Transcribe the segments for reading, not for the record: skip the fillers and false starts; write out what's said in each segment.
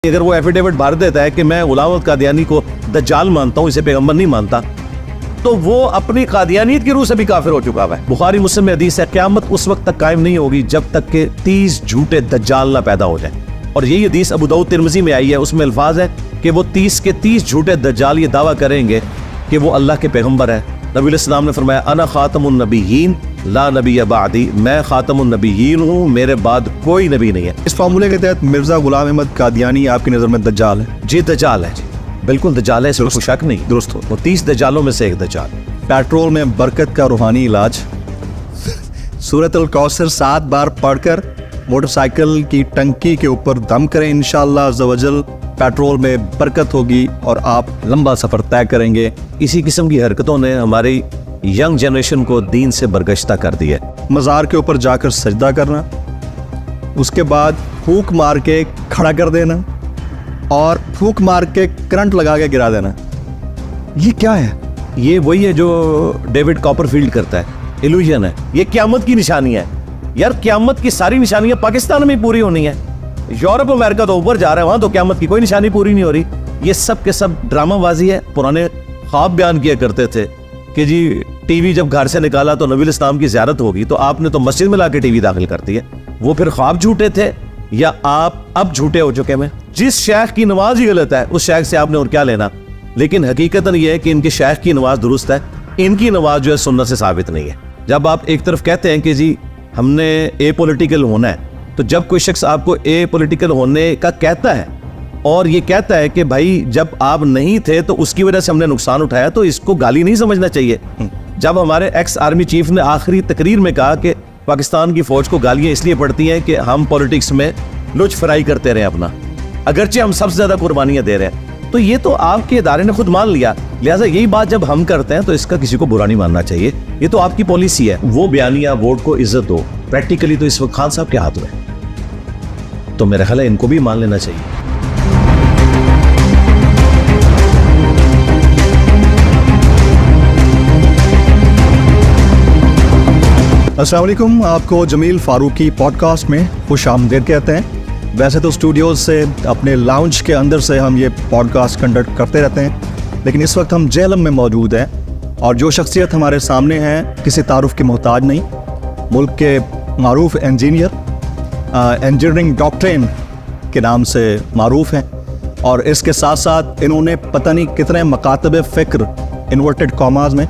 اگر وہ ایفیڈیوٹ بھر دیتا ہے کہ میں غلام احمد قادیانی کو دجال مانتا ہوں، اسے پیغمبر نہیں مانتا، تو وہ اپنی قادیانیت کی روح سے بھی کافر ہو چکا ہے۔ بخاری مسلم میں حدیث ہے قیامت اس وقت تک قائم نہیں ہوگی جب تک کہ 30 جھوٹے دجال نہ پیدا ہو جائیں، اور یہی حدیث ابو داؤد ترمذی میں آئی ہے۔ اس میں الفاظ ہے کہ وہ 30 کے 30 جھوٹے دجال یہ دعویٰ کریں گے کہ وہ اللہ کے پیغمبر ہے۔ نبی علیہ السلام نے فرمایا انا خاتم النبیین لا نبی بعدی، میں خاتم النبیین ہوں، میرے بعد کوئی نبی نہیں ہے۔ اس فارمولے کے تحت مرزا غلام احمد قادیانی آپ کی نظر میں دجال ہے؟ جی دجال ہے، جی بالکل دجال ہے، اس میں کوئی شک نہیں۔ درست ہو۔ وہ 30 دجالوں میں سے ایک دجال۔ پیٹرول میں برکت کا روحانی علاج، سورۃ الکوثر 7 بار پڑھ کر موٹر سائیکل کی ٹنکی کے اوپر دم کریں، انشاءاللہ عز و جل پیٹرول میں برکت ہوگی اور آپ لمبا سفر طے کریں گے۔ اسی قسم کی حرکتوں نے ہماری ینگ جنریشن کو دین سے برگشتہ کر دیا ہے۔ مزار کے اوپر جا کر سجدہ کرنا، اس کے بعد پھونک مار کے کھڑا کر دینا اور پھونک مار کے کرنٹ لگا کے گرا دینا، یہ کیا ہے؟ یہ وہی ہے جو ڈیوڈ کاپر فیلڈ کرتا ہے، ایلوژن ہے۔ یہ قیامت کی نشانی ہے یار، قیامت کی ساری نشانیاں پاکستان میں پوری ہونی ہے۔ یورپ امریکہ تو اوپر جا رہا ہے، وہاں تو قیامت کی کوئی نشانی پوری نہیں ہو رہی۔ یہ سب کے سب ڈرامہ بازی ہے۔ پرانے خواب بیان کیا کرتے تھے کہ جی ٹی وی جب گھر سے نکالا تو نبی الاسلام کی زیارت ہوگی، تو آپ نے تو مسجد میں لا کے ٹی وی داخل کر دی ہے۔ وہ پھر خواب جھوٹے تھے یا آپ اب جھوٹے ہو چکے ہیں؟ جس شیخ کی نماز ہی غلط ہے اس شیخ سے آپ نے اور کیا لینا؟ لیکن حقیقتاً یہ ہے کہ ان کے شیخ کی نماز درست ہے، ان کی نماز جو ہے سنت سے ثابت نہیں ہے۔ جب آپ ایک طرف کہتے ہیں کہ جی ہم نے اے پولیٹیکل ہونا ہے، تو جب کوئی شخص آپ کو اے پولیٹیکل ہونے کا کہتا ہے اور یہ کہتا ہے کہ بھائی جب آپ نہیں تھے تو اس کی وجہ سے ہم نے نقصان اٹھایا، تو اس کو گالی نہیں سمجھنا چاہیے۔ جب ہمارے ایکس آرمی چیف نے آخری تقریر میں کہا کہ پاکستان کی فوج کو گالیاں اس لیے پڑتی ہیں کہ ہم پولیٹکس میں لچ فرائی کرتے رہے اپنا، اگرچہ ہم سب سے زیادہ قربانیاں دے رہے ہیں، تو یہ تو آپ کے ادارے نے خود مان لیا۔ لہٰذا یہی بات جب ہم کرتے ہیں تو اس کا کسی کو برا نہیں ماننا چاہیے، یہ تو آپ کی پالیسی ہے۔ وہ بیانیہ ووٹ کو عزت دو، پریکٹیکلی تو اس وقت خان صاحب کے ہاتھ میں، تو میرا خیال ہے ان کو بھی مان لینا چاہیے۔ السلام علیکم، آپ کو جمیل فاروقی پوڈ کاسٹ میں خوش آمدید کہتے ہیں۔ ویسے تو اسٹوڈیوز سے اپنے لاؤنج کے اندر سے ہم یہ پوڈ کاسٹ کنڈکٹ کرتے رہتے ہیں، لیکن اس وقت ہم جہلم میں موجود ہیں اور جو شخصیت ہمارے سامنے ہے کسی تعارف کی محتاج نہیں، ملک کے معروف انجینئرنگ ڈاکٹرین کے نام سے معروف ہیں، اور اس کے ساتھ ساتھ انہوں نے پتہ نہیں کتنے مکاتب فکر انورٹڈ کاماز میں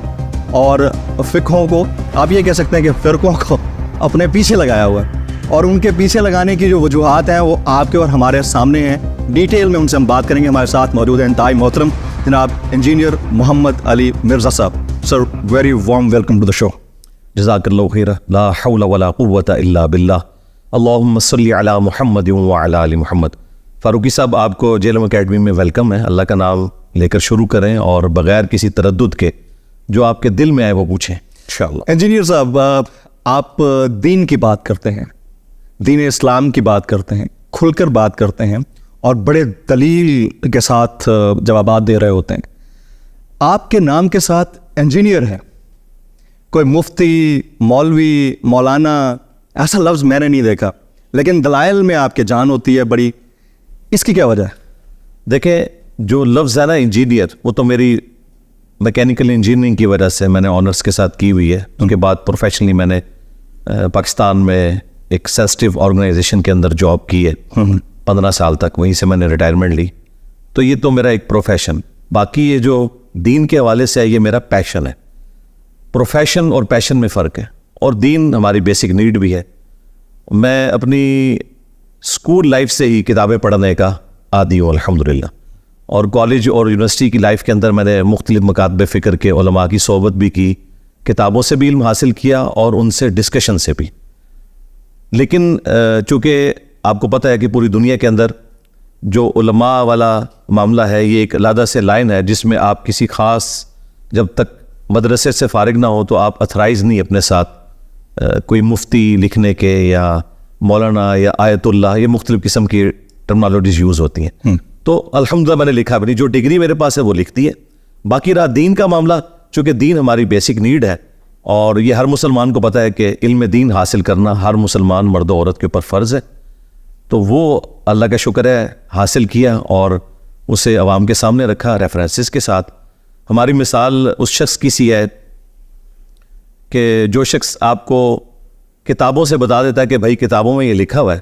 اور فقہوں کو، آپ یہ کہہ سکتے ہیں کہ فرقوں کو اپنے پیچھے لگایا ہوا ہے، اور ان کے پیچھے لگانے کی جو وجوہات ہیں وہ آپ کے اور ہمارے سامنے ہیں۔ ڈیٹیل میں ان سے ہم بات کریں گے۔ ہمارے ساتھ موجود ہیں انتہائی محترم جناب engineer Muhammad Ali Mirza Sahab. Sir very warm welcome to the show. جزاک اللہ خیر، لا حول ولا قوت الا باللہ، اللہم صلی علی محمد وعلی آل محمد۔ فاروقی صاحب، آپ کو جہلم اکیڈمی میں ویلکم ہے۔ اللہ کا نام لے کر شروع کریں اور بغیر کسی تردد کے جو آپ کے دل میں آئے وہ پوچھیں انشاءاللہ۔ انجینئر صاحب، آپ دین کی بات کرتے ہیں، دین اسلام کی بات کرتے ہیں، کھل کر بات کرتے ہیں اور بڑے دلیل کے ساتھ جوابات دے رہے ہوتے ہیں۔ آپ کے نام کے ساتھ انجینئر ہے، کوئی مفتی، مولوی، مولانا ایسا لفظ میں نے نہیں دیکھا، لیکن دلائل میں آپ کے جان ہوتی ہے بڑی، اس کی کیا وجہ ہے؟ دیکھیں، جو لفظ ہے نا انجینئر، وہ تو میری میکینیکل انجینئرنگ کی وجہ سے میں نے آنرس کے ساتھ کی ہوئی ہے۔ ان کے بعد پروفیشنلی میں نے پاکستان میں ایک سینسٹیو آرگنائزیشن کے اندر جاب کی ہے 15 سال تک، وہیں سے میں نے ریٹائرمنٹ لی، تو یہ تو میرا ایک پروفیشن۔ باقی یہ جو دین کے حوالے سے ہے یہ میرا پیشن ہے۔ پروفیشن اور پیشن میں فرق ہے، اور دین ہماری بیسک نیڈ بھی ہے۔ میں اپنی اسکول لائف سے ہی کتابیں پڑھنے کا عادی ہوں الحمدللہ، اور کالج اور یونیورسٹی کی لائف کے اندر میں نے مختلف مکاتب فکر کے علماء کی صحبت بھی کی، کتابوں سے بھی علم حاصل کیا اور ان سے ڈسکشن سے بھی۔ لیکن چونکہ آپ کو پتہ ہے کہ پوری دنیا کے اندر جو علماء والا معاملہ ہے یہ ایک علیحدہ سے لائن ہے، جس میں آپ کسی خاص، جب تک مدرسے سے فارغ نہ ہو تو آپ اتھرائز نہیں اپنے ساتھ کوئی مفتی لکھنے کے یا مولانا یا آیت اللہ، یہ مختلف قسم کی ٹرمنالوجیز یوز ہوتی ہیں۔ تو الحمدللہ میں نے لکھا بھی نہیں، جو ڈگری میرے پاس ہے وہ لکھتی ہے۔ باقی رہا دین کا معاملہ، چونکہ دین ہماری بیسک نیڈ ہے اور یہ ہر مسلمان کو پتہ ہے کہ علم دین حاصل کرنا ہر مسلمان مرد و عورت کے اوپر فرض ہے۔ تو وہ اللہ کا شکر ہے حاصل کیا اور اسے عوام کے سامنے رکھا ریفرنسز کے ساتھ. ہماری مثال اس شخص کی سی ہے کہ جو شخص آپ کو کتابوں سے بتا دیتا ہے کہ بھائی کتابوں میں یہ لکھا ہوا ہے,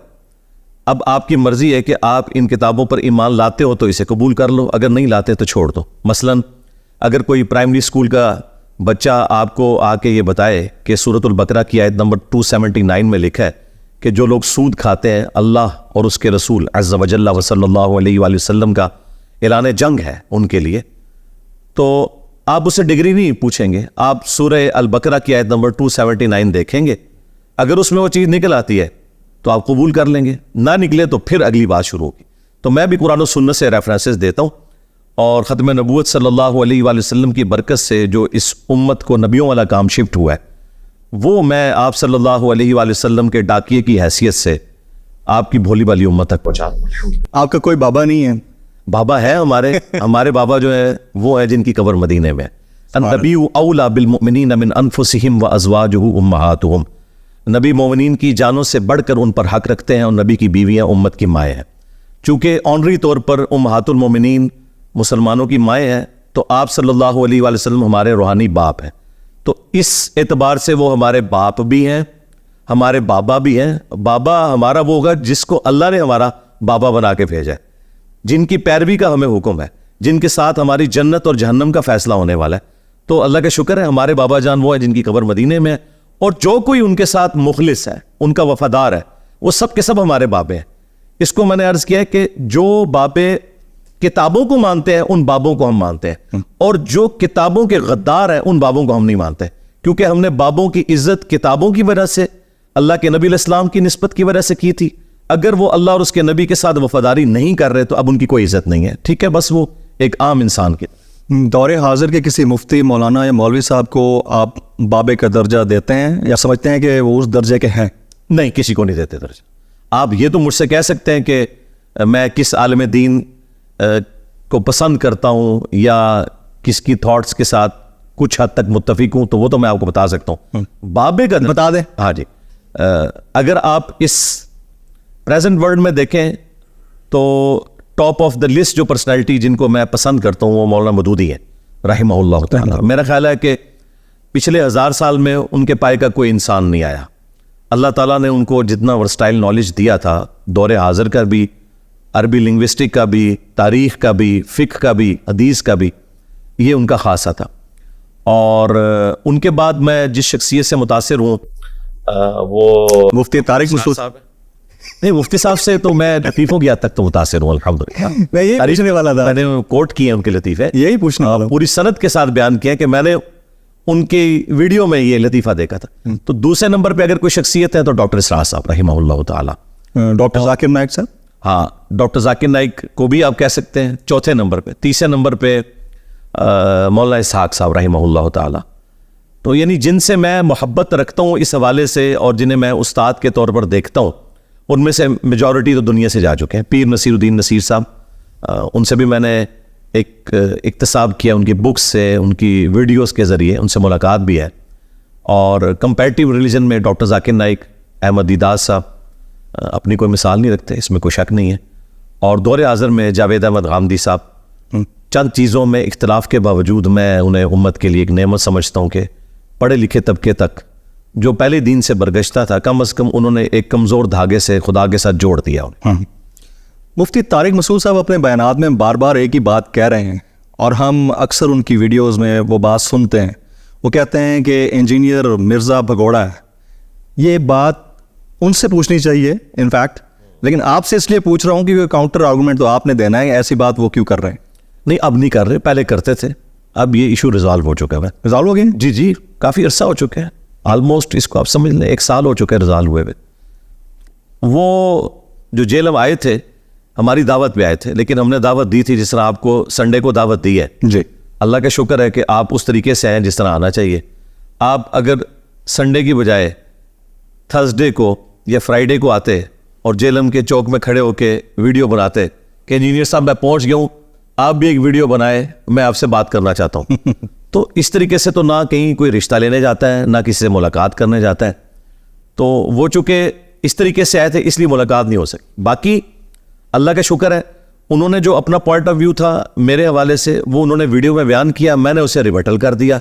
اب آپ کی مرضی ہے کہ آپ ان کتابوں پر ایمان لاتے ہو تو اسے قبول کر لو, اگر نہیں لاتے تو چھوڑ دو. مثلا اگر کوئی پرائمری اسکول کا بچہ آپ کو آ کے یہ بتائے کہ سورۃ البقرہ کی آیت نمبر 279 میں لکھا ہے کہ جو لوگ سود کھاتے ہیں اللہ اور اس کے رسول عز و جل و صلی اللہ علیہ وآلہ وسلم کا اعلان جنگ ہے ان کے لیے, تو آپ اسے ڈگری نہیں پوچھیں گے, آپ سورہ البقرہ کی آیت نمبر 279 دیکھیں گے, اگر اس میں وہ چیز نکل آتی ہے تو آپ قبول کر لیں گے, نہ نکلے تو پھر اگلی بات شروع ہوگی. تو میں بھی قرآن و سنت سے ریفرنسز دیتا ہوں, اور ختم نبوت صلی اللہ علیہ وآلہ وسلم کی برکت سے جو اس امت کو نبیوں والا کام شفٹ ہوا ہے وہ میں آپ صلی اللہ علیہ وآلہ وسلم کے ڈاکیے کی حیثیت سے آپ کی بھولی والی امت تک پہنچا دوں. آپ کا کوئی بابا نہیں ہے؟ بابا ہے ہمارے بابا جو ہے وہ ہے جن کی قبر مدینے میں. النبی اولا بالمؤمنین من انفسہم وازواجہ امہاتہم, نبی مومنین کی جانوں سے بڑھ کر ان پر حق رکھتے ہیں, اور نبی کی بیویاں امت کی مائیں ہیں. چونکہ آنری طور پر امہات المومنین مسلمانوں کی مائیں ہیں, تو آپ صلی اللہ علیہ وآلہ وسلم ہمارے روحانی باپ ہیں. تو اس اعتبار سے وہ ہمارے باپ بھی ہیں, ہمارے بابا بھی ہیں. بابا ہمارا وہ ہوگا جس کو اللہ نے ہمارا بابا بنا کے بھیجا ہے, جن کی پیروی کا ہمیں حکم ہے, جن کے ساتھ ہماری جنت اور جہنم کا فیصلہ ہونے والا ہے. تو اللہ کا شکر ہے ہمارے بابا جان وہ ہیں جن کی قبر مدینے میں ہے, اور جو کوئی ان کے ساتھ مخلص ہے, ان کا وفادار ہے, وہ سب کے سب ہمارے بابے ہیں. اس کو میں نے عرض کیا ہے کہ جو بابے کتابوں کو مانتے ہیں ان بابوں کو ہم مانتے ہیں, اور جو کتابوں کے غدار ہیں ان بابوں کو ہم نہیں مانتے, کیونکہ ہم نے بابوں کی عزت کتابوں کی وجہ سے, اللہ کے نبی علیہ السلام کی نسبت کی وجہ سے کی تھی. اگر وہ اللہ اور اس کے نبی کے ساتھ وفاداری نہیں کر رہے تو اب ان کی کوئی عزت نہیں ہے. ٹھیک ہے, بس وہ ایک عام انسان کی. دور حاضر کے کسی مفتی, مولانا یا مولوی صاحب کو آپ بابے کا درجہ دیتے ہیں یا سمجھتے ہیں کہ وہ اس درجے کے ہیں؟ نہیں, کسی کو نہیں دیتے درجہ. آپ یہ تو مجھ سے کہہ سکتے ہیں کہ میں کس عالم دین کو پسند کرتا ہوں یا کس کی تھاٹس کے ساتھ کچھ حد تک متفق ہوں, تو وہ تو میں آپ کو بتا سکتا ہوں. بابے کا بتا دیں. ہاں جی, اگر آپ اس پریزنٹ ورلڈ میں دیکھیں تو ٹاپ آف دا لسٹ جو پرسنالٹی جن کو میں پسند کرتا ہوں وہ مولانا مودودی ہے رحمہ اللہ تعالیٰ. میرا خیال ہے کہ پچھلے 1000 سال میں ان کے پائے کا کوئی انسان نہیں آیا. اللہ تعالیٰ نے ان کو جتنا ورسٹائل نالج دیا تھا, دور حاضر کا بھی, عربی لنگوسٹک کا بھی, تاریخ کا بھی, فقہ کا بھی, حدیث کا بھی, یہ ان کا خاصہ تھا. اور ان کے بعد میں جس شخصیت سے متاثر ہوں وہ مفتی طارق مسعود صاحب. نہیں, مفتی صاحب سے تو میں لطیفوں کی حد تک تو متاثر ہوں الحمدللہ. میں یہ پوچھنے والا تھا, میں نے کوٹ کیے ان کے لطیفے, یہی پوچھنے والا ہوں. پوری سند کے ساتھ بیان کیا کہ میں نے ان کی ویڈیو میں یہ لطیفہ دیکھا تھا. تو دوسرے نمبر پہ اگر کوئی شخصیت ہے تو ڈاکٹر اسرار صاحب رحمہ اللہ تعالیٰ. ڈاکٹر ذاکر نائک صاحب, ہاں ڈاکٹر ذاکر نائک کو بھی آپ کہہ سکتے ہیں چوتھے نمبر پہ. تیسرے نمبر پہ مولانا اسحاق صاحب رحمہ اللہ تعالیٰ. تو یعنی جن سے میں محبت رکھتا ہوں اس حوالے سے اور جنہیں میں استاد کے طور پر دیکھتا ہوں, ان میں سے میجورٹی تو دنیا سے جا چکے ہیں. پیر نصیر الدین نصیر صاحب, ان سے بھی میں نے ایک اکتساب کیا, ان کی بکس سے, ان کی ویڈیوز کے ذریعے ان سے ملاقات بھی ہے. اور کمپیریٹیو ریلیجن میں ڈاکٹر ذاکر نائک, احمد دیداس صاحب اپنی کوئی مثال نہیں رکھتے, اس میں کوئی شک نہیں ہے. اور دور حاضر میں جاوید احمد غامدی صاحب, چند چیزوں میں اختلاف کے باوجود میں انہیں امت کے لیے ایک نعمت سمجھتا ہوں کہ پڑھے لکھے طبقے تک جو پہلے دین سے برگشتہ تھا, کم از کم انہوں نے ایک کمزور دھاگے سے خدا کے ساتھ جوڑ دیا انہیں. مفتی طارق مسعود صاحب اپنے بیانات میں بار بار ایک ہی بات کہہ رہے ہیں, اور ہم اکثر ان کی ویڈیوز میں وہ بات سنتے ہیں. وہ کہتے ہیں کہ انجینئر مرزا بھگوڑا ہے. یہ بات ان سے پوچھنی چاہیے انفیکٹ, لیکن آپ سے اس لیے پوچھ رہا ہوں کہ کاؤنٹر آرگومنٹ تو آپ نے دینا ہے. ایسی بات وہ کیوں کر رہے ہیں؟ نہیں, اب نہیں کر رہے, پہلے کرتے تھے. اب یہ ایشو ریزالو ہو چکا ہے. ریزالو ہو گیا؟ جی جی, کافی عرصہ ہو چکا ہے, آلموسٹ اس کو آپ سمجھ لیں 1 سال ہو چکا ہے ریزالو ہوئے. وہ جو جیل میں آئے تھے ہماری دعوت پہ آئے تھے, لیکن ہم نے دعوت دی تھی جس طرح آپ کو سنڈے کو دعوت دی ہے. جی, اللہ کا شکر ہے کہ آپ اس طریقے سے آئیں جس طرح آنا چاہیے. آپ اگر سنڈے کی بجائے تھرسڈے کو یا فرائیڈے کو آتے اور جیلم کے چوک میں کھڑے ہو کے ویڈیو بناتے کہ انجینئر صاحب میں پہنچ گیا ہوں, آپ بھی ایک ویڈیو بنائے, میں آپ سے بات کرنا چاہتا ہوں. تو اس طریقے سے تو نہ کہیں کوئی رشتہ لینے جاتا ہے, نہ کسی سے ملاقات کرنے جاتا ہے. تو وہ چونکہ اس طریقے سے آئے تھے اس لیے ملاقات نہیں ہو سکی. باقی اللہ کا شکر ہے انہوں نے جو اپنا پوائنٹ آف ویو تھا میرے حوالے سے وہ انہوں نے ویڈیو میں بیان کیا, میں نے اسے ریبٹل کر دیا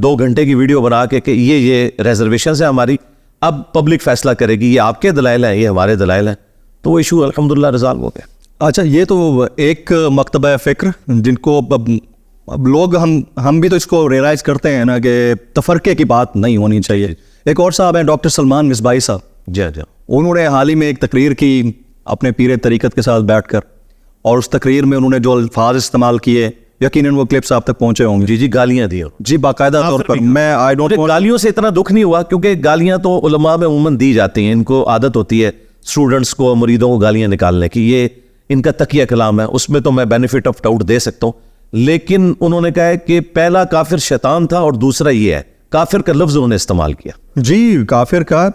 2 گھنٹے کی ویڈیو بنا کے کہ یہ ریزرویشنز ہیں ہماری, اب پبلک فیصلہ کرے گی, یہ آپ کے دلائل ہیں, یہ ہمارے دلائل ہیں. تو وہ ایشو الحمدللہ ریزالو ہو گیا. اچھا, یہ تو ایک مکتبہ فکر جن کو اب لوگ ہم بھی تو اس کو ریئلائز کرتے ہیں نا کہ تفرقے کی بات نہیں ہونی چاہیے. ایک اور صاحب ہیں ڈاکٹر سلمان مصباحی صاحب, جی جی, انہوں نے حال ہی میں ایک تقریر کی اپنے پیر طریقت کے ساتھ بیٹھ کر, اور اس تقریر میں انہوں نے جو الفاظ استعمال کیے یقیناً وہ کلپس آپ تک پہنچے ہوں گے. جی گالیاں دی جی باقاعدہ طور پر. میں گالیوں سے اتنا دکھ نہیں ہوا کیونکہ گالیاں تو علماء میں عموماً دی جاتی ہیں, ان کو عادت ہوتی ہے اسٹوڈنٹس کو, مریدوں کو گالیاں نکالنے کی, یہ ان کا تقیہ کلام ہے, اس میں تو میں بینیفٹ آف ڈاؤٹ دے سکتا ہوں. لیکن انہوں نے کہا ہے کہ پہلا کافر شیطان تھا اور دوسرا یہ ہے, کافر کا لفظ انہوں نے استعمال کیا. جی کافر کا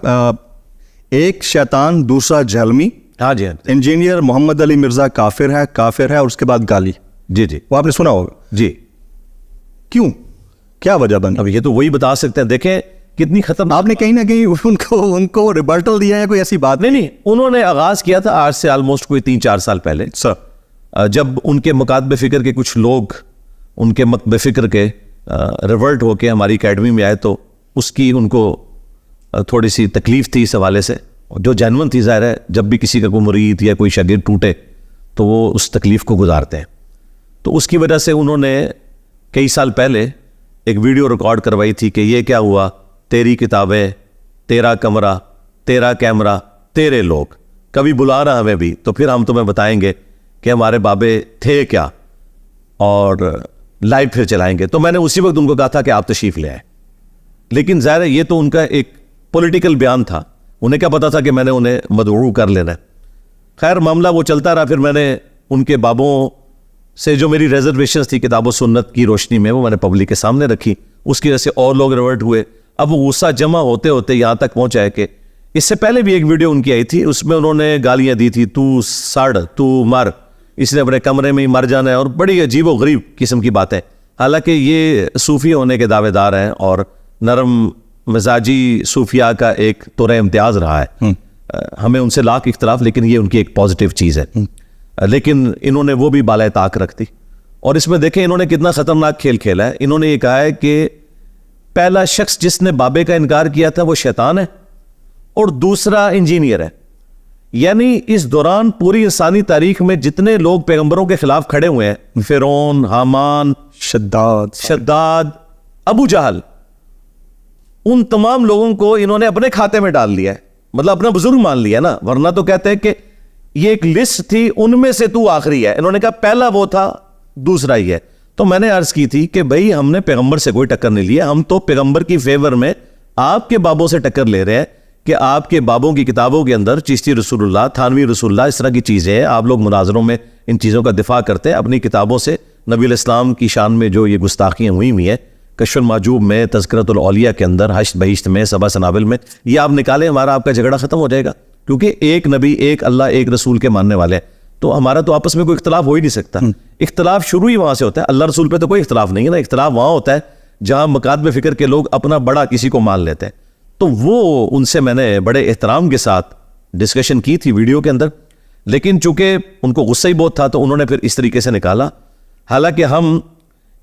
ایک شیطان, دوسرا جہلمی. ہاں جی, انجینئر محمد علی مرزا کافر ہے, اور اس کے بعد گالی. جی جی, وہ آپ نے سنا ہوگا. جی کیوں, کیا وجہ بن؟ اب یہ تو وہی بتا سکتے ہیں. دیکھیں کتنی ختم, آپ نے کہیں نہ کہیں ان کو ریبرٹل دیا ہے, کوئی ایسی بات نہیں, انہوں نے آغاز کیا تھا آج سے آلموسٹ کوئی 3-4 سال پہلے سر, جب ان کے مکاتب فکر کے کچھ لوگ ان کے مکتب فکر کے ریورٹ ہو کے ہماری اکیڈمی میں آئے تو اس کی ان کو تھوڑی سی تکلیف تھی اس حوالے سے, جو جینون تھی. ظاہر ہے جب بھی کسی کا کوئی مرید یا کوئی شاگرد ٹوٹے تو وہ اس تکلیف کو گزارتے ہیں. تو اس کی وجہ سے انہوں نے کئی سال پہلے ایک ویڈیو ریکارڈ کروائی تھی کہ یہ کیا ہوا, تیری کتابیں, تیرا کمرہ, تیرا کیمرہ, تیرے لوگ, کبھی بلانا ہمیں بھی تو پھر ہم تمہیں بتائیں گے کہ ہمارے بابے تھے کیا, اور لائیو پھر چلائیں گے. تو میں نے اسی وقت ان کو کہا تھا کہ آپ تشریف لے آئیں. لیکن ظاہر ہے یہ تو ان کا ایک پولیٹیکل بیان تھا, انہیں کیا پتا تھا کہ میں نے انہیں مدعو کر لینا ہے. خیر معاملہ وہ چلتا رہا. پھر میں نے ان کے بابوں سے جو میری ریزرویشنز تھی کتاب و سنت کی روشنی میں, وہ میں نے پبلک کے سامنے رکھی. اس کی وجہ سے اور لوگ ریورٹ ہوئے. اب وہ غصہ جمع ہوتے ہوتے یہاں تک پہنچا ہے کہ اس سے پہلے بھی ایک ویڈیو ان کی آئی تھی, اس میں انہوں نے گالیاں دی تھی, تو سڑ, تو مر, اس نے اپنے کمرے میں ہی مر جانا ہے, اور بڑی عجیب و غریب قسم کی باتیں. حالانکہ یہ صوفی ہونے کے دعوے دار ہیں اور نرم مزاجی صوفیاء کا ایک طور امتیاز رہا ہے. ہمیں ان سے لاکھ اختلاف, لیکن یہ ان کی ایک پازیٹیو چیز ہے. لیکن انہوں نے وہ بھی بالائے طاق رکھ دی. اور اس میں دیکھیں انہوں نے کتنا خطرناک کھیل کھیلا ہے. انہوں نے یہ کہا ہے کہ پہلا شخص جس نے بابے کا انکار کیا تھا وہ شیطان ہے, اور دوسرا انجینئر ہے. یعنی اس دوران پوری انسانی تاریخ میں جتنے لوگ پیغمبروں کے خلاف کھڑے ہوئے ہیں, فرعون, حامان, شداد, ابو جہل, ان تمام لوگوں کو انہوں نے اپنے کھاتے میں ڈال لیا ہے, مطلب اپنا بزرگ مان لیا نا. ورنہ تو کہتے ہیں کہ یہ ایک لسٹ تھی, ان میں سے تو آخری ہے. انہوں نے کہا پہلا وہ تھا, دوسرا ہی ہے. تو میں نے عرض کی تھی کہ بھئی ہم نے پیغمبر سے کوئی ٹکر نہیں لیا, ہم تو پیغمبر کی فیور میں آپ کے بابوں سے ٹکر لے رہے ہیں کہ آپ کے بابوں کی کتابوں کے اندر چشتی رسول اللہ, تھانوی رسول اللہ, اس طرح کی چیزیں ہیں. آپ لوگ مناظروں میں ان چیزوں کا دفاع کرتے ہیں. اپنی کتابوں سے نبی الاسلام کی شان میں جو یہ گستاخیاں ہوئی ہیں, کشف المحجوب میں, تذکرۃ الاولیاء کے اندر, حشت بہشت میں, سبع سنابل میں, یہ آپ نکالیں, ہمارا آپ کا جھگڑا ختم ہو جائے گا. کیونکہ ایک نبی, ایک اللہ, ایک رسول کے ماننے والے ہیں. تو ہمارا تو آپس میں کوئی اختلاف ہو ہی نہیں سکتا. اختلاف شروع ہی وہاں سے ہوتا ہے. اللہ رسول پہ تو کوئی اختلاف نہیں ہے نا. اختلاف وہاں ہوتا ہے جہاں مکاتب فکر کے لوگ اپنا بڑا کسی کو مان لیتے ہیں. تو وہ ان سے میں نے بڑے احترام کے ساتھ ڈسکشن کی تھی ویڈیو کے اندر. لیکن چونکہ ان کو غصہ ہی بہت تھا تو انہوں نے پھر اس طریقے سے نکالا. حالانکہ ہم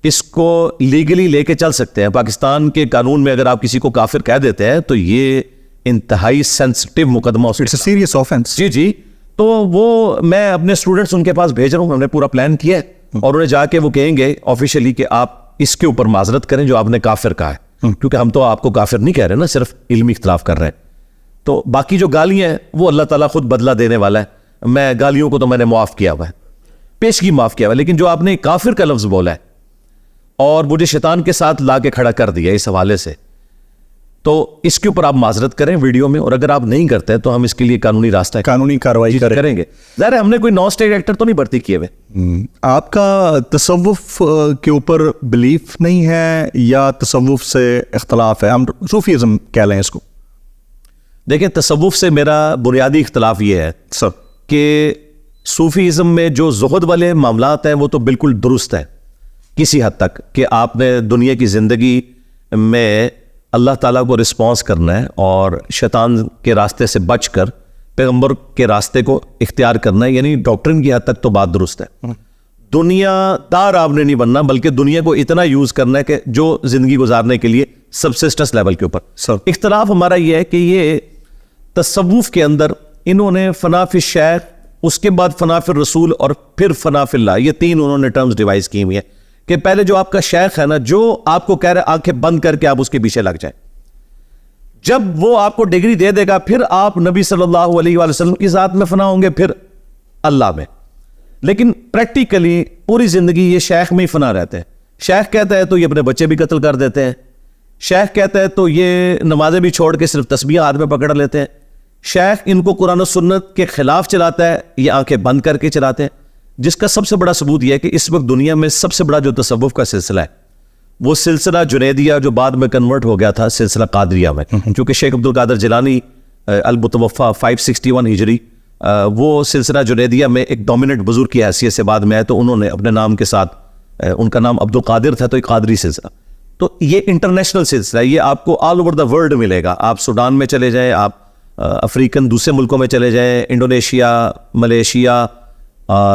اس کو لیگلی لے کے چل سکتے ہیں. پاکستان کے قانون میں اگر آپ کسی کو کافر کہہ دیتے ہیں تو یہ انتہائی سینسٹیو مقدمہ. Serious offence. جی جی. تو وہ میں اپنے اسٹوڈنٹس ان کے پاس بھیج رہا ہوں. ہم نے پورا پلان کیا ہے, اور انہیں جا کے وہ کہیں گے آفیشلی کہ آپ اس کے اوپر معذرت کریں جو آپ نے کافر کہا ہے. کیونکہ ہم تو آپ کو کافر نہیں کہہ رہے نا, صرف علمی اختلاف کر رہے ہیں. تو باقی جو گالیاں ہیں وہ اللہ تعالیٰ خود بدلہ دینے والا ہے. میں گالیوں کو تو میں نے معاف کیا ہوا ہے, پیشگی معاف کیا ہوا ہے. لیکن جو آپ نے کافر کا لفظ بولا ہے اور مجھے شیطان کے ساتھ لا کے کھڑا کر دیا اس حوالے سے, تو اس کے اوپر آپ معذرت کریں ویڈیو میں. اور اگر آپ نہیں کرتے تو ہم اس کے لیے قانونی راستہ, قانونی کارروائی کریں گے. ظاہر ہے ہم نے کوئی نو اسٹیٹ ایکٹر تو نہیں بھرتی کیے ہوئے. آپ کا تصوف کے اوپر بلیف نہیں ہے یا تصوف سے اختلاف ہے؟ ہم صوفیزم کہہ لیں اس کو. دیکھیں تصوف سے میرا بنیادی اختلاف یہ ہے سر کہ صوفیزم میں جو زہد والے معاملات ہیں وہ تو بالکل درست ہیں کسی حد تک, کہ آپ نے دنیا کی زندگی میں اللہ تعالیٰ کو رسپانس کرنا ہے اور شیطان کے راستے سے بچ کر پیغمبر کے راستے کو اختیار کرنا ہے. یعنی ڈاکٹرن کی حد تک تو بات درست ہے. دنیا دار آپ نے نہیں بننا, بلکہ دنیا کو اتنا یوز کرنا ہے کہ جو زندگی گزارنے کے لیے سبسسٹنس لیول کے اوپر. اختلاف ہمارا یہ ہے کہ یہ تصوف کے اندر انہوں نے فنا فی الشیخ, اس کے بعد فنا فی الرسول اور پھر فنا فی اللہ, یہ 3 انہوں نے ٹرمز ڈیوائز کی ہوئی ہیں کہ پہلے جو آپ کا شیخ ہے نا, جو آپ کو کہہ رہے آنکھیں بند کر کے آپ اس کے پیچھے لگ جائیں, جب وہ آپ کو ڈگری دے دے گا پھر آپ نبی صلی اللہ علیہ وآلہ وسلم کی ذات میں فنا ہوں گے, پھر اللہ میں. لیکن پریکٹیکلی پوری زندگی یہ شیخ میں ہی فنا رہتے ہیں. شیخ کہتا ہے تو یہ اپنے بچے بھی قتل کر دیتے ہیں, شیخ کہتا ہے تو یہ نمازیں بھی چھوڑ کے صرف تسبیح ہاتھ میں پکڑ لیتے ہیں, شیخ ان کو قرآن و سنت کے خلاف چلاتا ہے, یہ آنکھیں بند کر کے چلاتے ہیں. جس کا سب سے بڑا ثبوت یہ ہے کہ اس وقت دنیا میں سب سے بڑا جو تصوف کا سلسلہ ہے وہ سلسلہ جنیدیہ, جو بعد میں کنورٹ ہو گیا تھا سلسلہ قادریہ میں, چونکہ شیخ عبد القادر جیلانی المتوفا 561 ہجری وہ سلسلہ جنیدیہ میں ایک ڈومیننٹ بزرگ کی حیثیت سے بعد میں آئے, تو انہوں نے اپنے نام کے ساتھ, ان کا نام عبد القادر تھا, تو ایک قادری سلسلہ. تو یہ انٹرنیشنل سلسلہ ہے, یہ آپ کو آل اوور دا ورلڈ ملے گا. آپ سوڈان میں چلے جائیں, آپ افریقن دوسرے ملکوں میں چلے جائیں, انڈونیشیا, ملیشیا,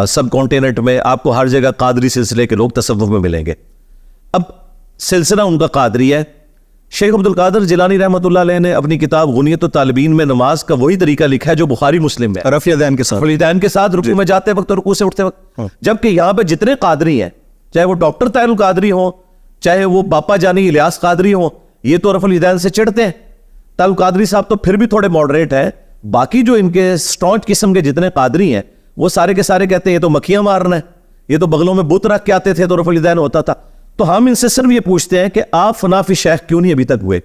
سب کانٹیننٹ میں آپ کو ہر جگہ قادری سلسلے کے لوگ تصوف میں ملیں گے. اب سلسلہ ان کا قادری ہے. شیخ عبد القادر جیلانی رحمۃ اللہ علیہ نے اپنی کتاب غنیت الطالبین میں نماز کا وہی طریقہ لکھا ہے جو بخاری مسلم میں, رفع دین کے ساتھ, دین کے ساتھ رکوع میں جاتے وقت اور رکوع سے اٹھتے وقت. جبکہ یہاں پہ جتنے قادری ہیں, چاہے وہ ڈاکٹر طاہر القادری ہوں, چاہے وہ باپا جانی الیاس قادری ہوں, یہ تو رفع الدین سے چڑھتے ہیں. طاہر القادری صاحب تو پھر بھی تھوڑے ماڈریٹ ہیں. باقی جو ان کے اسٹرانچ قسم کے جتنے قادری ہیں وہ سارے کے سارے کہتے ہیں یہ تو مکھیاں مارنا ہے, یہ تو بغلوں میں بت رکھ کے آتے تھے تو رفع الدین ہوتا تھا. تو ہم ان سے صرف یہ پوچھتے ہیں کہ آپ فنا فی شیخ کیوں نہیں ابھی تک ہوئے؟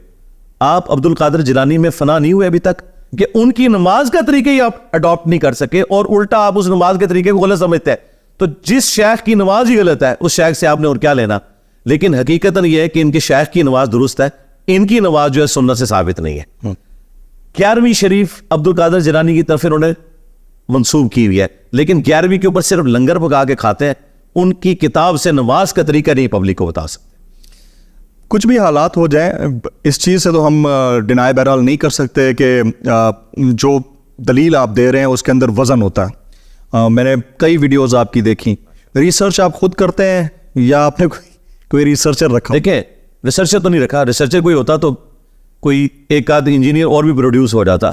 آپ عبد القادر جیلانی میں فنا نہیں ہوئے ابھی تک کہ ان کی نماز کا طریقہ ہی آپ اڈاپٹ نہیں کر سکے, اور الٹا آپ اس نماز کے طریقے کو غلط سمجھتے ہیں. تو جس شیخ کی نماز ہی غلط ہے اس شیخ سے آپ نے اور کیا لینا. لیکن حقیقتاً یہ ہے کہ ان کے شیخ کی نماز درست ہے, ان کی نماز جو ہے سنت سے ثابت نہیں ہے. 11ویں شریف عبد القادر جیلانی کی طرف انہوں نے منسوب کی ہوئی ہے, لیکن 11ویں کے اوپر صرف لنگر پکا کے کھاتے ہیں. ان کی کتاب سے نماز کا طریقہ نہیں پبلک کو بتا سکتے. کچھ بھی حالات ہو جائیں, اس چیز سے تو ہم ڈینائی بہرحال نہیں کر سکتے کہ جو دلیل آپ دے رہے ہیں اس کے اندر وزن ہوتا ہے. میں نے کئی ویڈیوز آپ کی دیکھی. ریسرچ آپ خود کرتے ہیں یا آپ نے کوئی ریسرچر رکھا؟ دیکھیں, ریسرچر تو نہیں رکھا. ریسرچر کوئی ہوتا تو کوئی ایک آدھ انجینئر اور بھی پروڈیوس ہو جاتا.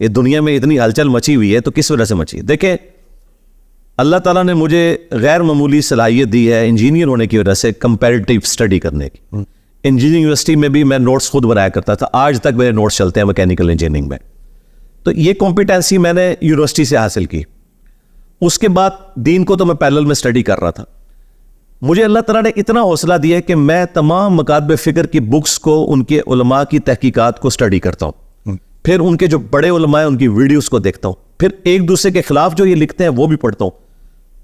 یہ دنیا میں اتنی ہلچل مچی ہوئی ہے تو کس وجہ سے مچی ہے؟ دیکھیں, اللہ تعالیٰ نے مجھے غیر معمولی صلاحیت دی ہے انجینئر ہونے کی وجہ سے کمپیریٹیو اسٹڈی کرنے کی. انجینئرنگ یونیورسٹی میں بھی میں نوٹس خود بنایا کرتا تھا, آج تک میرے نوٹس چلتے ہیں میکینیکل انجینئرنگ میں. تو یہ کمپیٹنسی میں نے یونیورسٹی سے حاصل کی. اس کے بعد دین کو تو میں پیرلل میں اسٹڈی کر رہا تھا. مجھے اللہ تعالیٰ نے اتنا حوصلہ دیا کہ میں تمام مکاتب فکر کی بکس کو, ان کے علماء کی تحقیقات کو اسٹڈی کرتا ہوں, پھر ان کے جو بڑے علماء ہیں ان کی ویڈیوز کو دیکھتا ہوں, پھر ایک دوسرے کے خلاف جو یہ لکھتے ہیں وہ بھی پڑھتا ہوں,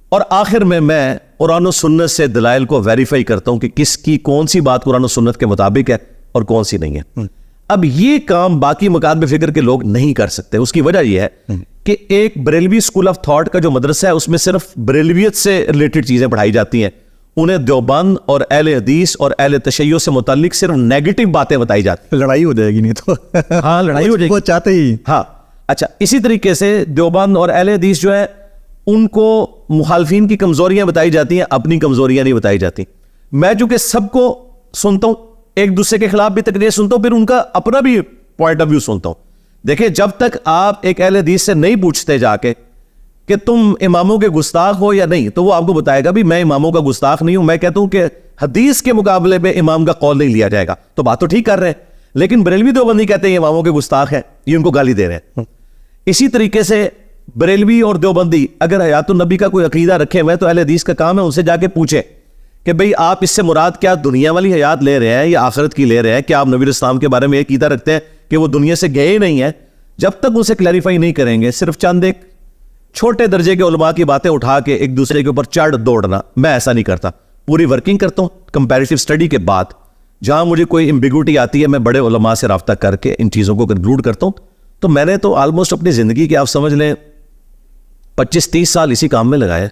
اور آخر میں قرآن و سنت سے دلائل کو ویریفائی کرتا ہوں کہ کس کی کون سی بات قرآن و سنت کے مطابق ہے اور کون سی نہیں ہے. اب یہ کام باقی مکاتب فکر کے لوگ نہیں کر سکتے. اس کی وجہ یہ ہے کہ ایک بریلوی اسکول آف تھاٹ کا جو مدرسہ ہے اس میں صرف بریلویت سے ریلیٹڈ چیزیں پڑھائی جاتی ہیں. انہیں دیوبند اور اہل حدیث اور اہل تشیع سے متعلق صرف نیگیٹو باتیں بتائی جاتی ہیں. لڑائی ہو جائے گی نہیں تو. ہاں, لڑائی ہو جائے گی, وہ چاہتے ہی. ہاں اچھا. اسی طریقے سے دیوبند اور اہل حدیث جو ہے ان کو مخالفین کی کمزوریاں بتائی جاتی ہیں, اپنی کمزوریاں نہیں بتائی جاتی. میں چونکہ سب کو سنتا ہوں, ایک دوسرے کے خلاف بھی تقریر سنتا ہوں, پھر ان کا اپنا بھی پوائنٹ آف ویو سنتا ہوں. دیکھیں, جب تک آپ ایک اہل حدیث سے نہیں پوچھتے جا کے کہ تم اماموں کے گستاخ ہو یا نہیں, تو وہ آپ کو بتائے گا بھی میں اماموں کا گستاخ نہیں ہوں. میں کہتا ہوں کہ حدیث کے مقابلے میں امام کا قول نہیں لیا جائے گا, تو بات تو ٹھیک کر رہے ہیں. لیکن بریلوی دیوبندی کہتے ہیں یہ اماموں کے گستاخ ہیں, یہ ان کو گالی دے رہے ہیں. اسی طریقے سے بریلوی اور دیوبندی اگر حیات النبی کا کوئی عقیدہ رکھے ہوئے تو اہل حدیث کا کام ہے ان سے جا کے پوچھے کہ بھئی آپ اس سے مراد کیا دنیا والی حیات لے رہے ہیں یا آخرت کی لے رہے ہیں؟ کیا آپ نبی اسلام کے بارے میں یہ عقیدہ رکھتے ہیں کہ وہ دنیا سے گئے ہی نہیں ہیں؟ جب تک ان سے کلیریفائی نہیں کریں گے, صرف چند ایک چھوٹے درجے کے علماء کی باتیں اٹھا کے ایک دوسرے کے اوپر چڑھ دوڑنا, میں ایسا نہیں کرتا. پوری ورکنگ کرتا ہوں کمپیریٹیو اسٹڈی کے بعد. جہاں مجھے کوئی ایمبیگوٹی آتی ہے میں بڑے علماء سے رابطہ کر کے ان چیزوں کو کنکلوڈ کرتا ہوں. تو میں نے تو آلموسٹ اپنی زندگی کے آپ سمجھ لیں 25-30 سال اسی کام میں لگائے.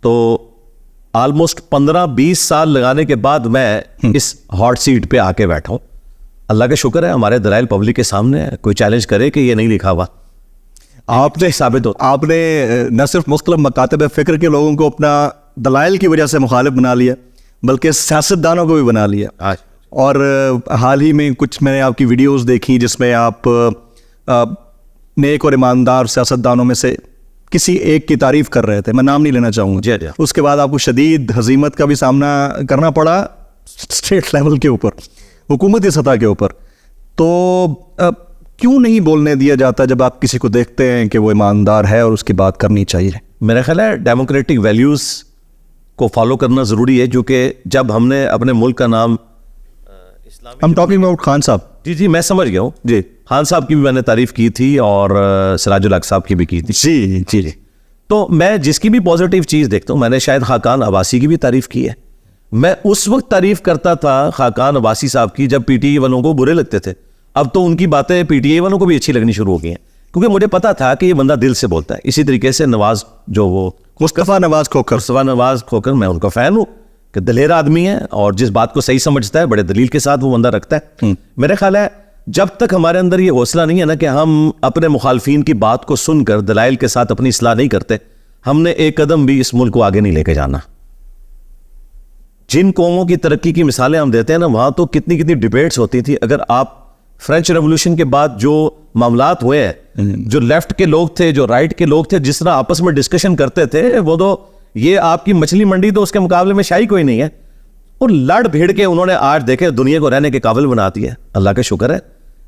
تو آلموسٹ 15-20 سال لگانے کے بعد میں اس ہاٹ سیٹ پہ آ کے بیٹھا ہوں. اللہ کا شکر ہے ہمارے دلائل پبلک کے سامنے ہے, کوئی چیلنج کرے کہ یہ نہیں لکھا ہوا آپ نے ثابت ہو. آپ نے نہ صرف مختلف مکاتب فکر کے لوگوں کو اپنا دلائل کی وجہ سے مخالف بنا لیا, بلکہ سیاستدانوں کو بھی بنا لیا. اور حال ہی میں کچھ میں نے آپ کی ویڈیوز دیکھی جس میں آپ نیک اور ایماندار سیاستدانوں میں سے کسی ایک کی تعریف کر رہے تھے, میں نام نہیں لینا چاہوں گا. اس کے بعد آپ کو شدید ہزیمت کا بھی سامنا کرنا پڑا اسٹیٹ لیول کے اوپر, حکومتی سطح کے اوپر. تو کیوں نہیں بولنے دیا جاتا جب آپ کسی کو دیکھتے ہیں کہ وہ ایماندار ہے اور اس کی بات کرنی چاہیے؟ میرا خیال ہے ڈیموکریٹک ویلیوز کو فالو کرنا ضروری ہے, جو کہ جب ہم نے اپنے ملک کا نام ہم ٹاکنگ اباؤٹ خان صاحب. جی میں سمجھ گیا ہوں. جی خان صاحب کی بھی میں نے تعریف کی تھی اور سراج الحق صاحب کی بھی کی تھی. جی تو میں جس کی بھی پازیٹیو چیز دیکھتا ہوں, میں نے شاید خاقان عباسی کی بھی تعریف کی ہے. میں اس وقت تعریف کرتا تھا خاقان عباسی صاحب کی جب پی ٹی آئی والوں کو برے لگتے تھے. اب تو ان کی باتیں پی ٹی آئی والوں کو بھی اچھی لگنی شروع ہو گئی ہیں, کیونکہ مجھے پتا تھا کہ یہ بندہ دل سے بولتا ہے. اسی طریقے سے نواز جو وہ مصطفیٰ نواز کھوکر, میں ان کا فین ہوں کہ دلیر آدمی ہے اور جس بات کو صحیح سمجھتا ہے بڑے دلیل کے ساتھ وہ بندہ رکھتا ہے. میرا خیال ہے جب تک ہمارے اندر یہ حوصلہ نہیں ہے نا کہ ہم اپنے مخالفین کی بات کو سن کر دلائل کے ساتھ اپنی اصلاح نہیں کرتے, ہم نے ایک قدم بھی اس ملک کو آگے نہیں لے کے جانا. جن قوموں کی ترقی کی مثالیں ہم دیتے ہیں نا, وہاں تو کتنی ڈیبیٹس ہوتی تھی. اگر آپ فرینچ ریولوشن کے بعد جو معاملات ہوئے ہیں, جو لیفٹ کے لوگ تھے, جو رائٹ کے لوگ تھے, جس طرح آپس میں ڈسکشن کرتے تھے, وہ تو یہ آپ کی مچھلی منڈی تو اس کے مقابلے میں شاہی کوئی نہیں ہے. اور لڑ بھیڑ کے انہوں نے آج دیکھے دنیا کو رہنے کے قابل بناتی ہے. اللہ کا شکر ہے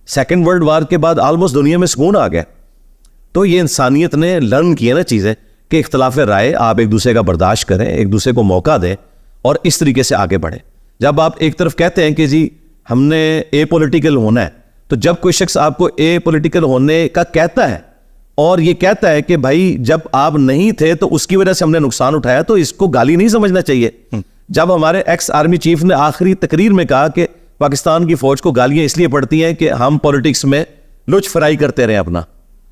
سیکنڈ ورلڈ وار کے بعد آلموسٹ دنیا میں سکون آ گیا. تو یہ انسانیت نے لرن کیا نا چیزیں کہ اختلاف رائے آپ ایک دوسرے کا برداشت کریں, ایک دوسرے کو موقع دیں اور اس طریقے سے آگے بڑھیں. جب آپ ایک طرف کہتے ہیں کہ جی ہم نے اے پولیٹیکل ہونا ہے, تو جب کوئی شخص آپ کو اے پولیٹیکل ہونے کا کہتا ہے اور یہ کہتا ہے کہ بھائی جب آپ نہیں تھے تو اس کی وجہ سے ہم نے نقصان اٹھایا, تو اس کو گالی نہیں سمجھنا چاہیے. جب ہمارے ایکس آرمی چیف نے آخری تقریر میں کہا کہ پاکستان کی فوج کو گالیاں اس لیے پڑتی ہیں کہ ہم پولیٹکس میں لچ فرائی کرتے رہے اپنا,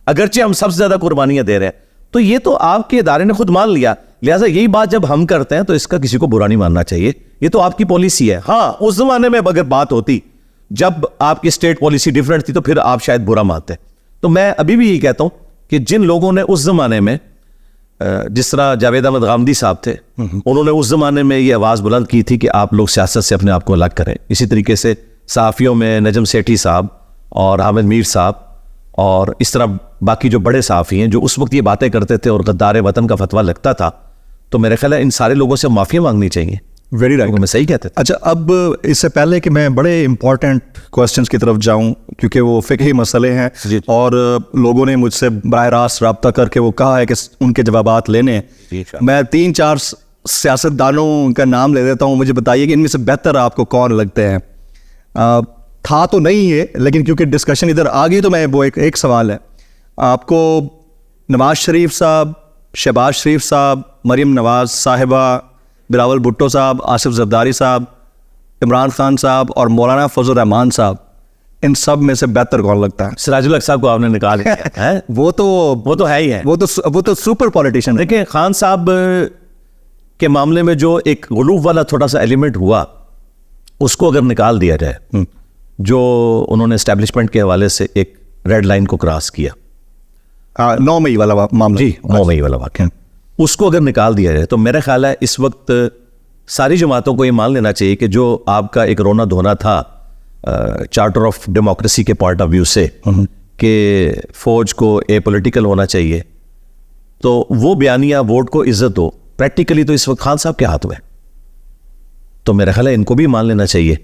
اگرچہ ہم سب سے زیادہ قربانیاں دے رہے ہیں, تو یہ تو آپ کے ادارے نے خود مان لیا. لہٰذا یہی بات جب ہم کرتے ہیں تو اس کا کسی کو برا نہیں ماننا چاہیے, یہ تو آپ کی پالیسی ہے. ہاں اس زمانے میں اگر بات ہوتی جب آپ کی اسٹیٹ پالیسی ڈیفرنٹ تھی تو پھر آپ شاید برا مانتے. تو میں ابھی بھی یہی کہتا ہوں کہ جن لوگوں نے اس زمانے میں, جس طرح جاوید احمد غامدی صاحب تھے, انہوں نے اس زمانے میں یہ آواز بلند کی تھی کہ آپ لوگ سیاست سے اپنے آپ کو الگ کریں. اسی طریقے سے صحافیوں میں نجم سیٹھی صاحب اور حامد میر صاحب اور اس طرح باقی جو بڑے صحافی ہیں جو اس وقت یہ باتیں کرتے تھے اور غدار وطن کا فتویٰ لگتا تھا, تو میرے خیال ہے ان سارے لوگوں سے معافی مانگنی چاہیے. ویری رائٹ, میں صحیح کہتے تھے. اچھا, اب اس سے پہلے کہ میں بڑے امپورٹنٹ کوسچنس کی طرف جاؤں, کیونکہ وہ فقہی مسئلے ہیں اور لوگوں نے مجھ سے براہ راست رابطہ کر کے وہ کہا ہے کہ ان کے جوابات لینے ہیں, میں 3-4 سیاستدانوں کا نام لے دیتا ہوں, مجھے بتائیے کہ ان میں سے بہتر آپ کو کون لگتے ہیں. تھا تو نہیں ہے لیکن کیونکہ ڈسکشن ادھر آ گئی تو میں وہ ایک سوال ہے آپ کو. نواز شریف صاحب, شہباز شریف صاحب, مریم نواز صاحبہ, بلاول بھٹو صاحب, آصف زرداری صاحب, عمران خان صاحب اور مولانا فضل الرحمان صاحب, ان سب میں سے بہتر کون لگتا ہے؟ سراج الحق صاحب کو آپ نے نکال دیا. وہ تو ہے ہی ہے, وہ تو سپر پولیٹیشین. دیکھیں خان صاحب کے معاملے میں جو ایک غلوف والا تھوڑا سا ایلیمنٹ ہوا, اس کو اگر نکال دیا جائے, جو انہوں نے اسٹیبلشمنٹ کے حوالے سے ایک ریڈ لائن کو کراس کیا, 9 مئی والا معاملہ, جی 9 مئی والا واقعہ, اس کو اگر نکال دیا جائے تو میرا خیال ہے اس وقت ساری جماعتوں کو یہ مان لینا چاہیے کہ جو آپ کا ایک رونا دھونا تھا چارٹر آف ڈیموکریسی کے پوائنٹ آف ویو سے کہ فوج کو اے پولیٹیکل ہونا چاہیے, تو وہ بیانیہ ووٹ کو عزت دو, پریکٹیکلی تو اس وقت خان صاحب کے ہاتھ میں, تو میرا خیال ہے ان کو بھی مان لینا چاہیے.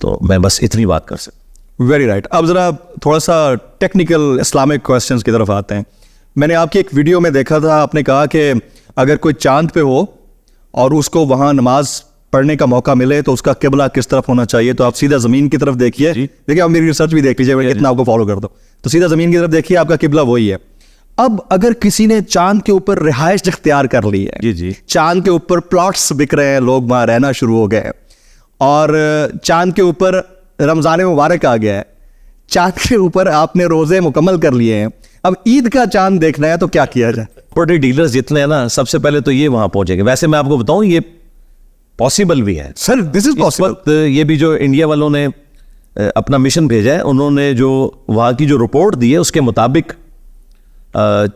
تو میں بس اتنی بات کر سکتا. Very right. اب ذرا تھوڑا سا ٹیکنیکل اسلامک کویسچنس کی طرف آتے ہیں. میں نے آپ کی ایک ویڈیو میں دیکھا تھا, آپ نے کہا کہ اگر کوئی چاند پہ ہو اور اس کو وہاں نماز پڑھنے کا موقع ملے تو اس کا قبلہ کس طرف ہونا چاہیے, تو آپ سیدھا زمین کی طرف دیکھیے. دیکھیے آپ میری ریسرچ بھی دیکھ لیجیے, میں اتنا آپ کو فالو کر دو, تو سیدھا زمین کی طرف دیکھیے, آپ کا قبلہ وہی ہے. اب اگر کسی نے چاند کے اوپر رہائش اختیار کر لی ہے, جی چاند کے اوپر پلاٹس بک رہے ہیں, لوگ وہاں رہنا شروع ہو گئے ہیں, اور چاند کے اوپر رمضان مبارک آ گیا ہے, چاند کے اوپر آپ نے روزے مکمل کر لیے ہیں, اب عید کا چاند دیکھنا ہے تو کیا کیا جائے؟ پروپرٹی ڈیلرز جتنے ہیں نا, سب سے پہلے تو یہ وہاں پہنچیں گے. ویسے میں آپ کو بتاؤں یہ پاسبل بھی ہے سر, دس از پاسبل. یہ بھی جو انڈیا والوں نے اپنا مشن بھیجا ہے. انہوں نے جو وہاں کی جو رپورٹ دی ہے اس کے مطابق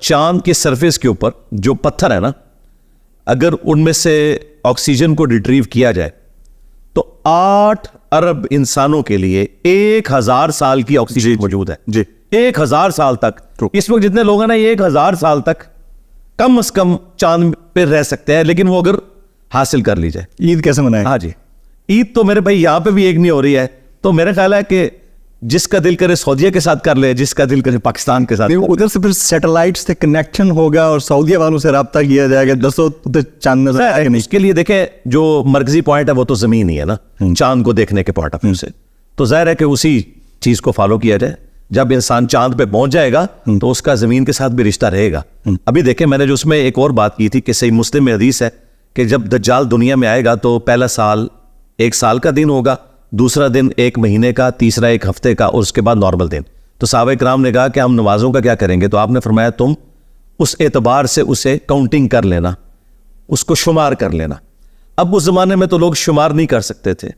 چاند کے سرفیس کے اوپر جو پتھر ہے نا, اگر ان میں سے آکسیجن کو ریٹریو کیا جائے تو 8 ارب انسانوں کے لیے 1000 سال کی آکسیجن موجود ہے. جی 1000 سال تک. اس وقت جتنے لوگ ہیں نا 1000 سال تک کم از کم چاند پہ رہ سکتے ہیں, لیکن وہ اگر حاصل کر لی جائے. عید کیسے منائیں؟ ہاں جی, عید تو میرے بھائی یہاں پہ بھی ایک نہیں ہو رہی ہے, تو میرا خیال ہے کہ جس کا دل کرے سعودیہ کے ساتھ کر لے, جس کا دل کرے پاکستان کے ساتھ. ادھر سے پھر سیٹلائٹ سے کنیکشن ہوگا اور سعودیہ والوں سے رابطہ کیا جائے گا. دسو ادھر چاند نظر آئے گا. اس کے لیے دیکھیں جو مرکزی پوائنٹ ہے وہ تو زمین ہی ہے نا, چاند کو دیکھنے کے پوائنٹ آف ویو سے. تو ظاہر ہے کہ اسی چیز کو فالو کیا جائے. جب انسان چاند پہ پہنچ جائے گا تو اس کا زمین کے ساتھ بھی رشتہ رہے گا. ابھی دیکھیں میں نے جو اس میں ایک اور بات کی تھی کہ صحیح مسلم میں حدیث ہے کہ جب دجال دنیا میں آئے گا تو پہلا سال 1 سال کا دن ہوگا, دوسرا دن 1 مہینے کا, تیسرا 1 ہفتے کا, اور اس کے بعد نارمل دن. تو صحابہ کرام نے کہا کہ ہم نمازوں کا کیا کریں گے؟ تو آپ نے فرمایا تم اس اعتبار سے اسے کاؤنٹنگ کر لینا, اس کو شمار کر لینا. اب اس زمانے میں تو لوگ شمار نہیں کر سکتے تھے,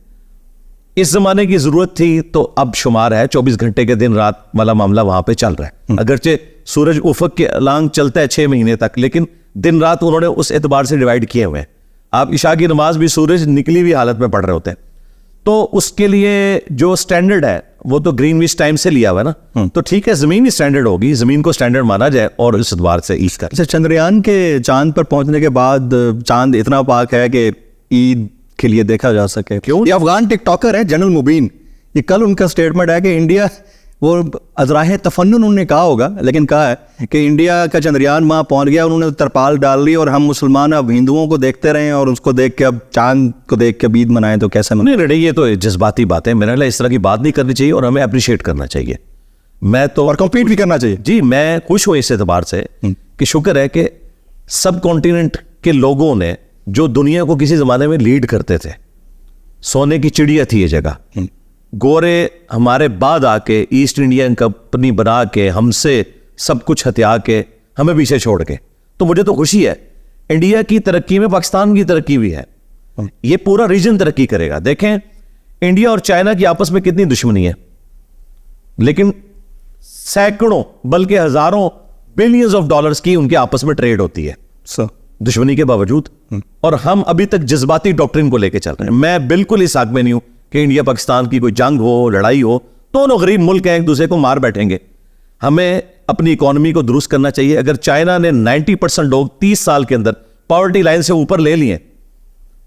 اس زمانے کی ضرورت تھی تو اب شمار ہے. 24 گھنٹے کے دن رات والا معاملہ وہاں پہ چل رہا ہے. اگرچہ سورج افق کے الانگ چلتا ہے 6 مہینے تک, لیکن دن رات انہوں نے اس اعتبار سے ڈیوائیڈ کیے ہوئے ہیں. آپ عشاء کی نماز بھی سورج نکلی ہوئی حالت میں پڑھ رہے ہوتے ہیں. تو اس کے لیے جو سٹینڈرڈ ہے وہ تو گرین وچ ٹائم سے لیا ہوا ہے نا. تو ٹھیک ہے, زمین ہی سٹینڈرڈ ہوگی, زمین کو سٹینڈرڈ مانا جائے اور اس اعتبار سے عید کر. اچھا, چندریان کے چاند پر پہنچنے کے بعد چاند اتنا پاک ہے کہ عید کے لیے دیکھا جا سکے. کیوں؟ یہ افغان ٹک ٹاکر ہے جنرل مبین. یہ کل ان کا سٹیٹمنٹ ہے کہ انڈیا, وہ ازراہ تفنن انہوں نے کہا ہوگا, لیکن کہا ہے کہ انڈیا کا چندریان وہاں پہنچ گیا, انہوں نے ترپال ڈال لی اور ہم مسلمان اب ہندوؤں کو دیکھتے رہیں اور اس کو دیکھ کے اب چاند کو دیکھ کے عید منائیں. تو کیسے منائیں؟ نہیں, یہ تو جذباتی بات ہے. میرے لیے اس طرح کی بات نہیں کرنی چاہیے اور ہمیں اپریشیٹ کرنا چاہیے. میں تو اور کمپیٹ بھی کرنا چاہیے. جی, میں خوش ہوں اس اعتبار سے کہ شکر ہے کہ سب کانٹیننٹ کے لوگوں نے جو دنیا کو کسی زمانے میں لیڈ کرتے تھے, سونے کی چڑیا تھی یہ جگہ, گورے ہمارے بعد آ کے ایسٹ انڈین کمپنی بنا کے ہم سے سب کچھ ہتھیا کے ہمیں پیچھے چھوڑ کے. تو مجھے تو خوشی ہے انڈیا کی ترقی میں پاکستان کی ترقی بھی ہے. یہ پورا ریجن ترقی کرے گا. دیکھیں انڈیا اور چائنا کی آپس میں کتنی دشمنی ہے, لیکن سینکڑوں بلکہ ہزاروں بلینز آف ڈالرز کی ان کے آپس میں ٹریڈ ہوتی ہے دشمنی کے باوجود. اور ہم ابھی تک جذباتی ڈاکٹرن کو لے کے چل رہے ہیں. میں بالکل اس حق میں نہیں ہوں کہ انڈیا پاکستان کی کوئی جنگ ہو, لڑائی ہو. دونوں غریب ملک ہیں, ایک دوسرے کو مار بیٹھیں گے. ہمیں اپنی اکانومی کو درست کرنا چاہیے. اگر چائنا نے 90% لوگ 30 سال کے اندر پاورٹی لائن سے اوپر لے لیے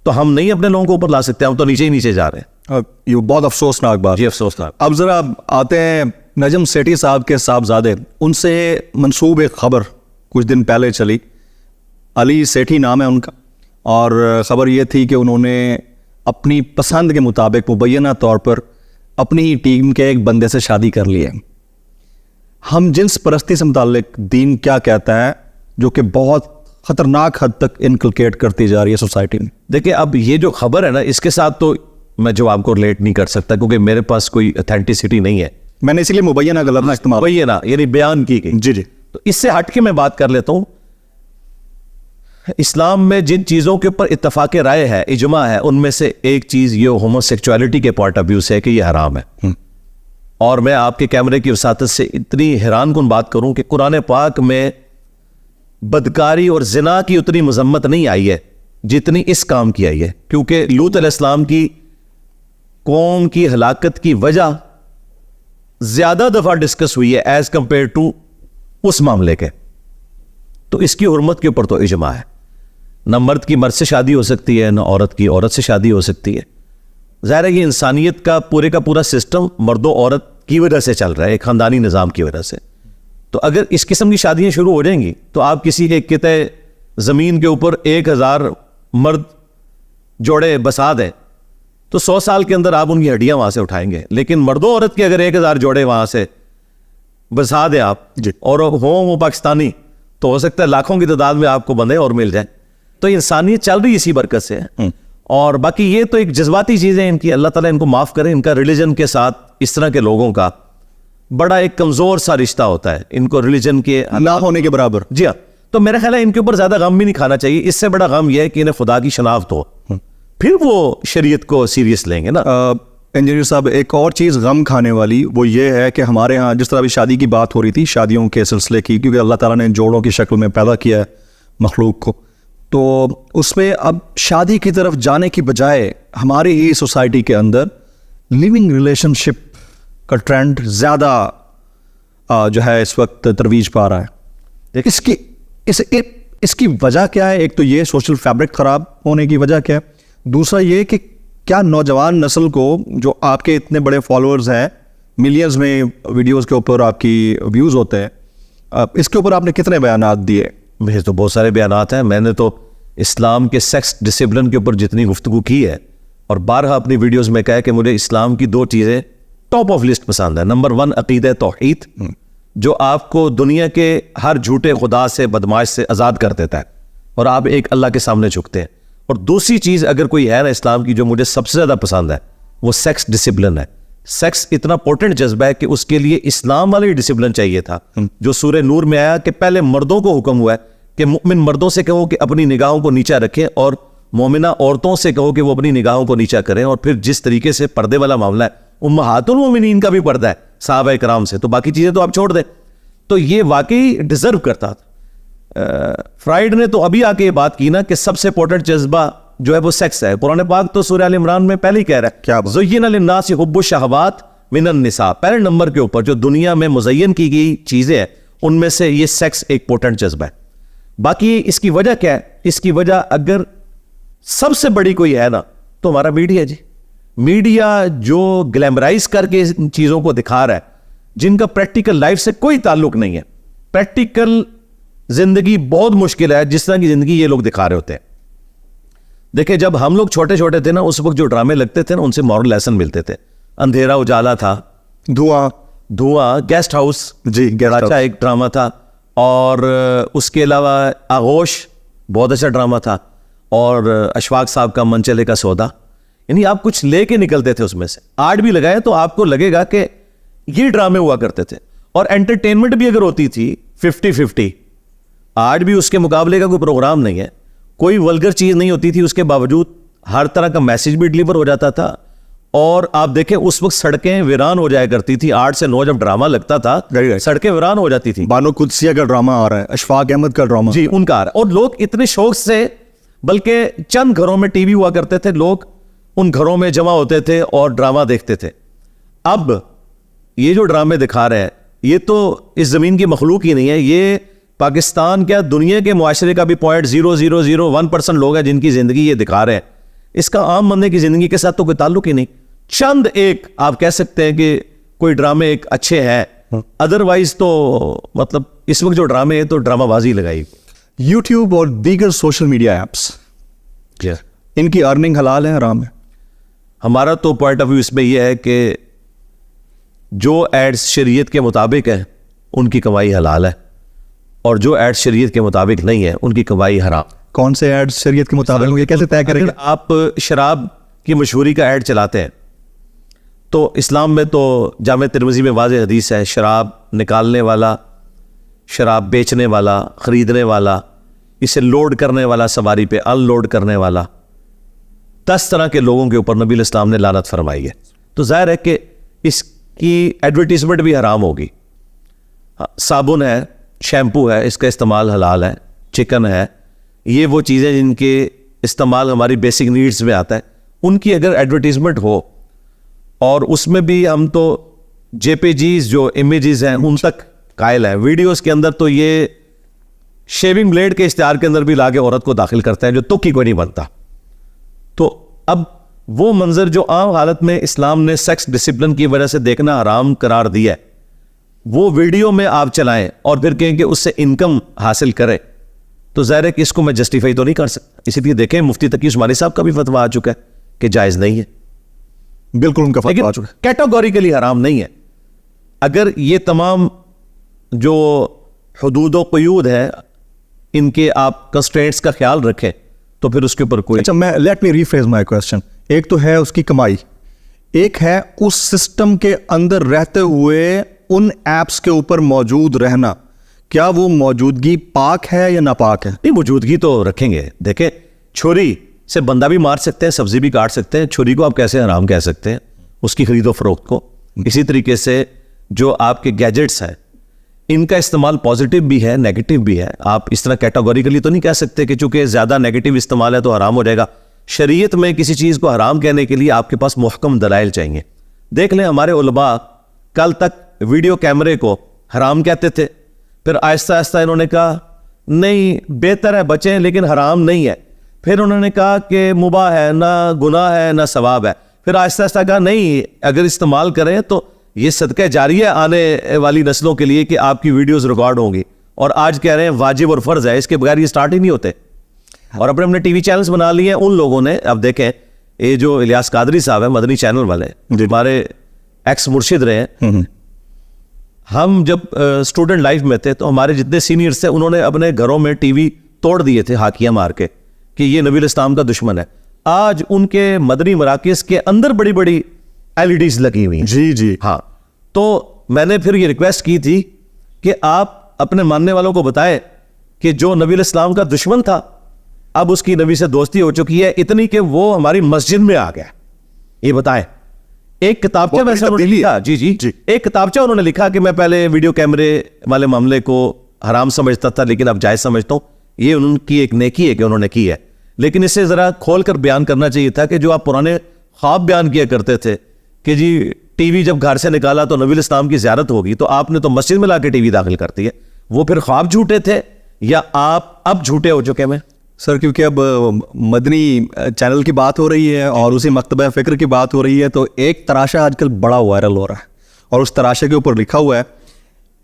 تو ہم نہیں اپنے لوگوں کو اوپر لا سکتے. ہم تو نیچے ہی نیچے جا رہے ہیں. یہ بہت افسوسناک بات. جی افسوسناک. اب ذرا آتے ہیں نجم سیٹھی صاحب کے صاحبزادے. ان سے منسوب ایک خبر کچھ دن پہلے چلی. علی سیٹھی نام ہے ان کا, اور خبر یہ تھی کہ انہوں نے اپنی پسند کے مطابق مبینہ طور پر اپنی ٹیم کے ایک بندے سے شادی کر لی ہے. ہم جنس پرستی سے متعلق دین کیا کہتا ہے, جو کہ بہت خطرناک حد تک انکلکیٹ کرتی جا رہی ہے سوسائٹی میں؟ دیکھیں اب یہ جو خبر ہے نا, اس کے ساتھ تو میں جو آپ کو ریلیٹ نہیں کر سکتا کیونکہ میرے پاس کوئی اتھینٹسٹی نہیں ہے. میں نے اسی لیے مبینہ غلط نہ استعمال. مبینہ یعنی بیان کی گئی. جی جی. تو اس سے ہٹ کے میں بات کر لیتا ہوں. اسلام میں جن چیزوں کے اوپر اتفاق رائے ہے, اجماع ہے, ان میں سے ایک چیز یہ ہومو سیکچولیٹی کے پوائنٹ آف ویو سے ہے کہ یہ حرام ہے. اور میں آپ کے کیمرے کی وساطت سے اتنی حیران کن بات کروں کہ قرآن پاک میں بدکاری اور زنا کی اتنی مذمت نہیں آئی ہے جتنی اس کام کی آئی ہے. کیونکہ لوط علیہ السلام کی قوم کی ہلاکت کی وجہ زیادہ دفعہ ڈسکس ہوئی ہے ایز کمپیئر ٹو اس معاملے کے. تو اس کی حرمت کے اوپر تو اجماع ہے. نہ مرد کی مرد سے شادی ہو سکتی ہے, نہ عورت کی عورت سے شادی ہو سکتی ہے. ظاہر ہے کہ انسانیت کا پورا سسٹم مرد و عورت کی وجہ سے چل رہا ہے, ایک خاندانی نظام کی وجہ سے. تو اگر اس قسم کی شادیاں شروع ہو جائیں گی تو آپ کسی ایک قطعے زمین کے اوپر 1000 مرد جوڑے بسا دیں تو 100 سال کے اندر آپ ان کی ہڈیاں وہاں سے اٹھائیں گے. لیکن مرد و عورت کے اگر 1000 جوڑے وہاں سے بسا دیں آپ اور ہوں وہ پاکستانی, تو ہو سکتا ہے لاکھوں کی تعداد میں آپ کو بندے اور مل جائیں. تو انسانیت چل رہی اسی برکت سے ہے. اور باقی یہ تو ایک جذباتی چیزیں ان کی, اللہ تعالیٰ ان کو معاف کرے. ان کا ریلیجن کے ساتھ اس طرح کے لوگوں کا بڑا ایک کمزور سا رشتہ ہوتا ہے, ان کو ریلیجن کے نہ ہونے کے برابر. جی ہاں. تو میرا خیال ہے ان کے اوپر زیادہ غم بھی نہیں کھانا چاہیے. اس سے بڑا غم یہ ہے کہ انہیں خدا کی شناخت ہو, پھر وہ شریعت کو سیریس لیں گے نا. انجینئر صاحب ایک اور چیز غم کھانے والی وہ یہ ہے کہ ہمارے ہاں جس طرح ابھی شادی کی بات ہو رہی تھی، شادیوں کے سلسلے کی، کیونکہ اللہ تعالیٰ نے جوڑوں کی شکل میں پیدا کیا ہے مخلوق کو، تو اس میں اب شادی کی طرف جانے کی بجائے ہماری ہی سوسائٹی کے اندر لیونگ ریلیشن شپ کا ٹرینڈ زیادہ جو ہے اس وقت ترویج پا رہا ہے. اس کی وجہ کیا ہے؟ ایک تو یہ سوشل فیبرک خراب ہونے کی وجہ کیا ہے، دوسرا یہ کہ کیا نوجوان نسل کو جو آپ کے اتنے بڑے فالوورز ہیں، ملینز میں ویڈیوز کے اوپر آپ کی ویوز ہوتے ہیں، اس کے اوپر آپ نے کتنے بیانات دیے؟ میرے تو بہت سارے بیانات ہیں. میں نے تو اسلام کے سیکس ڈسپلن کے اوپر جتنی گفتگو کی ہے اور بارہا اپنی ویڈیوز میں کہا کہ مجھے اسلام کی 2 چیزیں ٹاپ آف لسٹ پسند ہے. نمبر 1 عقیدہ توحید، جو آپ کو دنیا کے ہر جھوٹے خدا سے، بدماش سے آزاد کر دیتا ہے اور آپ ایک اللہ کے سامنے جھکتے ہیں. اور دوسری چیز اگر کوئی ہے نا اسلام کی جو مجھے سب سے زیادہ پسند ہے، وہ سیکس ڈسپلن ہے. سیکس اتنا پورٹنٹ جذبہ ہے کہ اس کے لیے اسلام والی ڈسپلن چاہیے تھا جو سورہ نور میں آیا کہ پہلے مردوں کو حکم ہوا ہے کہ مؤمن مردوں سے کہو کہ اپنی نگاہوں کو نیچا رکھیں، اور مومنہ عورتوں سے کہو کہ وہ اپنی نگاہوں کو نیچا کریں. اور پھر جس طریقے سے پردے والا معاملہ ہے، امہات المومنین کا بھی پردہ ہے صحابہ کرام سے، تو باقی چیزیں تو آپ چھوڑ دیں. تو یہ واقعی ڈیزرو کرتا تھا. فرائیڈ نے تو ابھی آ کے یہ بات کی نا کہ سب سے امپورٹنٹ جذبہ جو ہے وہ سیکس ہے. قرآن پاک تو سورہ ال عمران میں پہلے ہی کہہ رہا ہے کیا زین للناس حب الشہوات من النساء، پہلے نمبر کے اوپر جو دنیا میں مزین کی گئی چیزیں ہیں ان میں سے یہ سیکس ایک امپورٹنٹ جذبہ ہے. باقی اس کی وجہ کیا ہے؟ اس کی وجہ اگر سب سے بڑی کوئی ہے نا تو ہمارا میڈیا جی. میڈیا جو گلیمرائز کر کے ان چیزوں کو دکھا رہا ہے جن کا پریکٹیکل لائف سے کوئی تعلق نہیں ہے. پریکٹیکل زندگی بہت مشکل ہے جس طرح کی زندگی یہ لوگ دکھا رہے ہوتے ہیں. دیکھیں جب ہم لوگ چھوٹے چھوٹے تھے نا، اس وقت جو ڈرامے لگتے تھے نا ان سے مورل لیسن ملتے تھے. اندھیرا اجالا تھا، دھواں، گیسٹ ہاؤس جی اچھا ایک ڈرامہ تھا، اور اس کے علاوہ آغوش بہت اچھا ڈرامہ تھا، اور اشفاق صاحب کا منچلے کا سودا. یعنی آپ کچھ لے کے نکلتے تھے اس میں سے. آرٹ بھی لگائے تو آپ کو لگے گا کہ یہ ڈرامے ہوا کرتے تھے. اور انٹرٹینمنٹ بھی اگر ہوتی تھی 50-50. آج بھی اس کے مقابلے کا کوئی پروگرام نہیں ہے. کوئی ولگر چیز نہیں ہوتی تھی، اس کے باوجود ہر طرح کا میسج بھی ڈلیور ہو جاتا تھا. اور آپ دیکھیں اس وقت سڑکیں ویران ہو جایا کرتی تھی. 8 سے 9 جب ڈرامہ لگتا تھا سڑکیں ویران ہو جاتی تھی. بانو قدسیہ کا ڈرامہ آ رہا ہے، اشفاق احمد کا ڈرامہ جی ان کا آ رہا ہے. اور لوگ اتنے شوق سے، بلکہ چند گھروں میں ٹی وی ہوا کرتے تھے، لوگ ان گھروں میں جمع ہوتے تھے اور ڈرامہ دیکھتے تھے. اب یہ جو ڈرامے دکھا رہے ہیں یہ تو اس زمین کی مخلوق ہی نہیں ہے. یہ پاکستان کیا دنیا کے معاشرے کا بھی 0.0001% لوگ ہیں جن کی زندگی یہ دکھا رہے ہیں. اس کا عام بندے کی زندگی کے ساتھ تو کوئی تعلق ہی نہیں. چند ایک آپ کہہ سکتے ہیں کہ کوئی ڈرامے ایک اچھے ہیں، ادروائز تو مطلب اس وقت جو ڈرامے ہیں تو ڈرامہ بازی لگائی. یوٹیوب اور دیگر سوشل میڈیا ایپس، ان کی ارننگ حلال ہے حرام ہے؟ ہمارا تو پوائنٹ آف ویو اس میں یہ ہے کہ جو ایڈز شریعت کے مطابق ہیں ان کی کمائی حلال ہے، اور جو ایڈز شریعت کے مطابق نہیں ہے ان کی کمائی حرام. کون سے ایڈز شریعت کے مطابق؟ یہ کیسے طے کریں گے؟ آپ شراب کی مشہوری کا ایڈ چلاتے ہیں تو اسلام میں تو جامع ترمذی میں واضح حدیث ہے، شراب نکالنے والا، شراب بیچنے والا، خریدنے والا، اسے لوڈ کرنے والا، سواری پہ ان لوڈ کرنے والا، 10 طرح کے لوگوں کے اوپر نبی الاسلام نے لعنت فرمائی ہے. تو ظاہر ہے کہ اس کی ایڈورٹیزمنٹ بھی حرام ہوگی. صابن ہے، شیمپو ہے، اس کا استعمال حلال ہے. چکن ہے، یہ وہ چیزیں جن کے استعمال ہماری بیسک نیڈز میں آتا ہے، ان کی اگر ایڈورٹیزمنٹ ہو، اور اس میں بھی ہم تو جے پی جیز جو امیجز ہیں ان تک قائل ہیں. ویڈیوز کے اندر تو یہ شیونگ بلیڈ کے اشتہار کے اندر بھی لا کے عورت کو داخل کرتے ہیں جو تک ہی کوئی نہیں بنتا. تو اب وہ منظر جو عام حالت میں اسلام نے سیکس ڈسپلن کی وجہ سے دیکھنا حرام قرار دیا ہے، وہ ویڈیو میں آپ چلائیں اور پھر کہیں کہ اس سے انکم حاصل کریں، تو ظاہر ہے کہ اس کو میں جسٹیفائی تو نہیں کر سکتا. اسی لیے دیکھیں مفتی تقی عثمانی صاحب کا بھی فتویٰ آ چکا ہے کہ جائز نہیں ہے. بالکل ان کا فتویٰ آ چکا ہے، کیٹاگوریکلی حرام نہیں ہے. اگر یہ تمام جو حدود و قیود ہے ان کے آپ کنسٹرینٹس کا خیال رکھیں تو پھر اس کے اوپر کوئی. اچھا میں لیٹ می ریفریز مائی کوسچن. ایک تو ہے اس کی کمائی، ایک ہے اس سسٹم کے اندر رہتے ہوئے ان ایپس کے اوپر موجود رہنا. کیا وہ موجودگی پاک ہے یا ناپاک ہے؟ نہیں، موجودگی تو رکھیں گے. دیکھیں چھری سے بندہ بھی مار سکتے ہیں، سبزی بھی کاٹ سکتے ہیں. چھری کو آپ کیسے حرام کہہ سکتے ہیں؟ اس کی خرید و فروخت کو. اسی طریقے سے جو آپ کے گیجٹس ہیں ان کا استعمال پازیٹیو بھی ہے نیگیٹو بھی ہے. آپ اس طرح کیٹاگوریکلی تو نہیں کہہ سکتے کہ چونکہ زیادہ نیگیٹو استعمال ہے تو حرام ہو جائے گا. شریعت میں کسی چیز کو حرام کہنے کے لیے آپ کے پاس محکم دلائل چاہیے. دیکھ لیں ہمارے علماء کل تک ویڈیو کیمرے کو حرام کہتے تھے, پھر آہستہ آہستہ انہوں نے کہا نہیں بہتر ہے بچیں لیکن حرام نہیں ہے. پھر انہوں نے کہا کہ مباح ہے, نہ گناہ ہے نہ ثواب ہے. پھر آہستہ آہستہ کہا نہیں اگر استعمال کریں تو یہ صدقہ جاریہ آنے والی نسلوں کے لیے کہ آپ کی ویڈیوز ریکارڈ ہوں گی. اور آج کہہ رہے ہیں واجب اور فرض ہے, اس کے بغیر یہ سٹارٹ ہی نہیں ہوتے. اور اپنے ٹی وی چینلز بنا لیے ہیں ان لوگوں نے. اب دیکھیں یہ جو الیاس قادری صاحب ہیں مدنی چینل والے, ہمارے ایکس مرشد رہے ہیں. ہم جب اسٹوڈنٹ لائف میں تھے تو ہمارے جتنے سینئرز تھے انہوں نے اپنے گھروں میں ٹی وی توڑ دیے تھے ہاکیاں مار کے کہ یہ نبی الاسلام کا دشمن ہے. آج ان کے مدنی مراکز کے اندر بڑی بڑی LEDs لگی ہوئی ہیں. جی ہاں, تو میں نے پھر یہ ریکویسٹ کی تھی کہ آپ اپنے ماننے والوں کو بتائیں کہ جو نبی الاسلام کا دشمن تھا اب اس کی نبی سے دوستی ہو چکی ہے اتنی کہ وہ ہماری مسجد میں آ گیا. یہ بتائیں. ایک کتابچہ ویسے انہوں نے لکھا, جی ایک کتابچہ انہوں نے لکھا کہ میں پہلے ویڈیو کیمرے والے معاملے کو حرام سمجھتا تھا لیکن اب جائز سمجھتا ہوں. یہ ان کی ایک نیکی ہے کہ انہوں نے کی ہے, لیکن اسے ذرا کھول کر بیان کرنا چاہیے تھا کہ جو آپ پرانے خواب بیان کیا کرتے تھے کہ جی ٹی وی جب گھر سے نکالا تو نبی الاسلام کی زیارت ہوگی, تو آپ نے تو مسجد میں لا کے ٹی وی داخل کر دی ہے. وہ پھر خواب جھوٹے تھے یا آپ اب جھوٹے ہو چکے ہیں؟ سر کیونکہ اب مدنی چینل کی بات ہو رہی ہے اور اسی مکتبہ فکر کی بات ہو رہی ہے تو ایک تراشا آج کل بڑا وائرل ہو رہا ہے اور اس تراشے کے اوپر لکھا ہوا ہے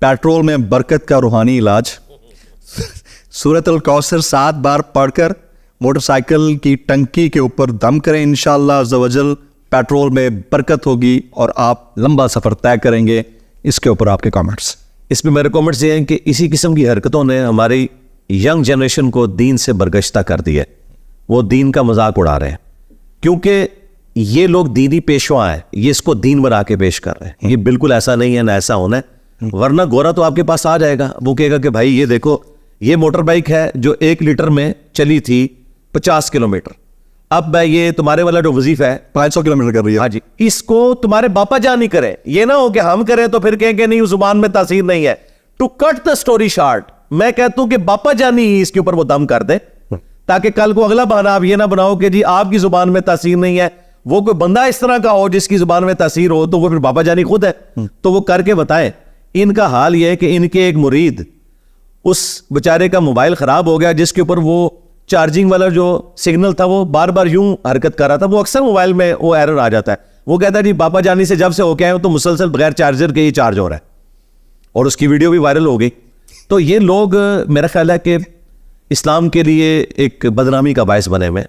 پیٹرول میں برکت کا روحانی علاج. سورۃ الکوثر 7 بار پڑھ کر موٹر سائیکل کی ٹنکی کے اوپر دم کریں, انشاءاللہ عز و جل پیٹرول میں برکت ہوگی اور آپ لمبا سفر طے کریں گے. اس کے اوپر آپ کے کامنٹس؟ اس میں میرے کامنٹس یہ ہیں کہ اسی قسم کی حرکتوں نے ہماری ینگ جنریشن کو دین سے برگشتہ کر دیا. وہ دین کا مذاق اڑا رہے ہیں کیونکہ یہ لوگ دینی پیشوا ہیں, یہ اس کو دین بنا کے پیش کر رہے ہیں. یہ بالکل ایسا نہیں ہے, نہ ایسا ہونا ہے, ورنہ گورا تو آپ کے پاس آ جائے گا, وہ کہے گا کہ بھائی یہ دیکھو یہ موٹر بائک ہے جو 1 لیٹر میں چلی تھی 50 کلومیٹر, اب یہ تمہارے والا جو وظیفہ ہے 500 کلومیٹر کر رہی ہے. ہاں جی, اس کو تمہارے باپا جان نہیں کرے. یہ نہ ہو کہ ہم کریں تو پھر کہیں کہ نہیں زبان میں تاثیر نہیں ہے. To cut the story short, میں کہتا ہوں کہ باپا جانی ہی اس کے اوپر وہ دم کر دے تاکہ کل کو اگلا بہانا آپ یہ نہ بناؤ کہ جی آپ کی زبان میں تاثیر نہیں ہے. وہ کوئی بندہ اس طرح کا ہو جس کی زبان میں تاثیر ہو تو وہ پھر باپا جانی خود ہے, تو وہ کر کے بتائیں. ان کا حال یہ ہے کہ ان کے ایک مرید, اس بیچارے کا موبائل خراب ہو گیا جس کے اوپر وہ چارجنگ والا جو سگنل تھا وہ بار بار یوں حرکت کر رہا تھا. وہ اکثر موبائل میں وہ ایرر آ جاتا ہے. وہ کہتا ہے جی باپا جانی سے جب سے ہو کے آئے تو مسلسل بغیر چارجر کے ہی چارج ہو رہا ہے, اور اس کی ویڈیو بھی وائرل ہو گئی. تو یہ لوگ میرا خیال ہے کہ اسلام کے لیے ایک بدنامی کا باعث بنے ہوئے,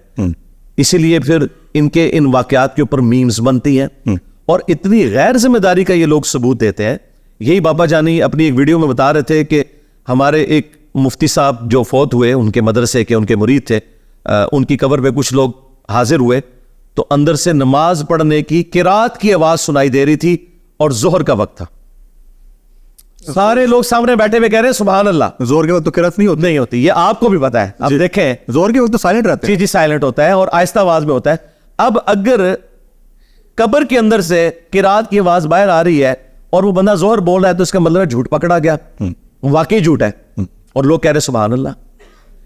اسی لیے پھر ان کے ان واقعات کے اوپر میمز بنتی ہیں اور اتنی غیر ذمہ داری کا یہ لوگ ثبوت دیتے ہیں. یہی باپا جانی اپنی ایک ویڈیو میں بتا رہے تھے کہ ہمارے ایک مفتی صاحب جو فوت ہوئے ان کے مدرسے کے, ان کے مرید تھے, ان کی قبر پہ کچھ لوگ حاضر ہوئے تو اندر سے نماز پڑھنے کی قرات کی آواز سنائی دے رہی تھی اور ظہر کا وقت تھا. سارے لوگ سامنے بیٹھے ہوئے کہہ رہے ہیں سبحان اللہ. زور کے وقت تو قرات نہیں ہوتی, یہ آپ کو بھی پتا ہے. اب دیکھیں زور کے وقت تو سائلنٹ رہتا ہے. جی سائلنٹ ہوتا ہے اور آہستہ آواز میں ہوتا ہے. اب اگر قبر کے اندر سے قرات کی آواز باہر آ رہی ہے اور وہ بندہ زہر بول رہا ہے تو اس کا مطلب جھوٹ پکڑا گیا, واقعی جھوٹ ہے, اور لوگ کہہ رہے سبحان اللہ.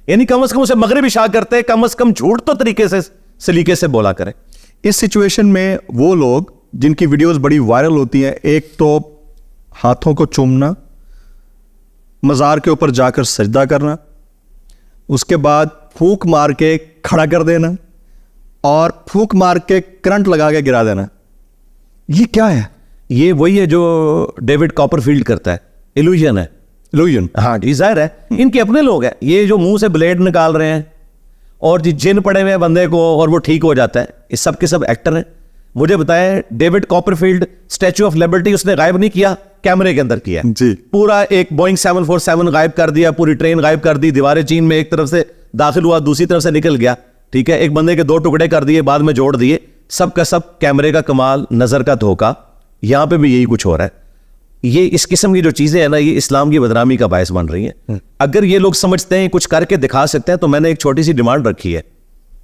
یعنی کم از کم اسے مغرب عشاء کرتے, کم از کم جھوٹ تو طریقے سے سلیقے سے بولا کریں. اس سچویشن میں وہ لوگ جن کی ویڈیوز بڑی وائرل ہوتی ہیں, ایک تو ہاتھوں کو چومنا, مزار کے اوپر جا کر سجدہ کرنا, اس کے بعد پھونک مار کے کھڑا کر دینا اور پھونک مار کے کرنٹ لگا کے گرا دینا. یہ کیا ہے؟ یہ وہی ہے جو ڈیوڈ کاپر فیلڈ کرتا ہے, ایلوژن ہے. ایلوژن, ہاں جی ظاہر ہے ان کے اپنے لوگ ہیں یہ جو منہ سے بلیڈ نکال رہے ہیں اور جی جن پڑے ہوئے بندے کو اور وہ ٹھیک ہو جاتا ہے. یہ سب کے سب ایکٹر ہیں. مجھے بتائیں David Copperfield Statue of Liberty اس نے غائب نہیں کیا, کیمرے کے اندر کیا جی. پورا ایک بوئنگ 747 غائب کر دیا, پوری ٹرین غائب کر دی, دیواریں چین میں ایک طرف سے داخل ہوا دوسری طرف سے نکل گیا, ٹھیک ہے, ایک بندے کے 2 ٹکڑے کر دیے بعد میں جوڑ دیے. سب کا سب کیمرے کا کمال, نظر کا دھوکا. یہاں پہ بھی یہی کچھ ہو رہا ہے. یہ اس قسم کی جو چیزیں ہیں نا یہ اسلام کی بدنامی کا باعث بن رہی ہیں. اگر یہ لوگ سمجھتے ہیں کچھ کر کے دکھا سکتے ہیں تو میں نے ایک چھوٹی سی ڈیمانڈ رکھی ہے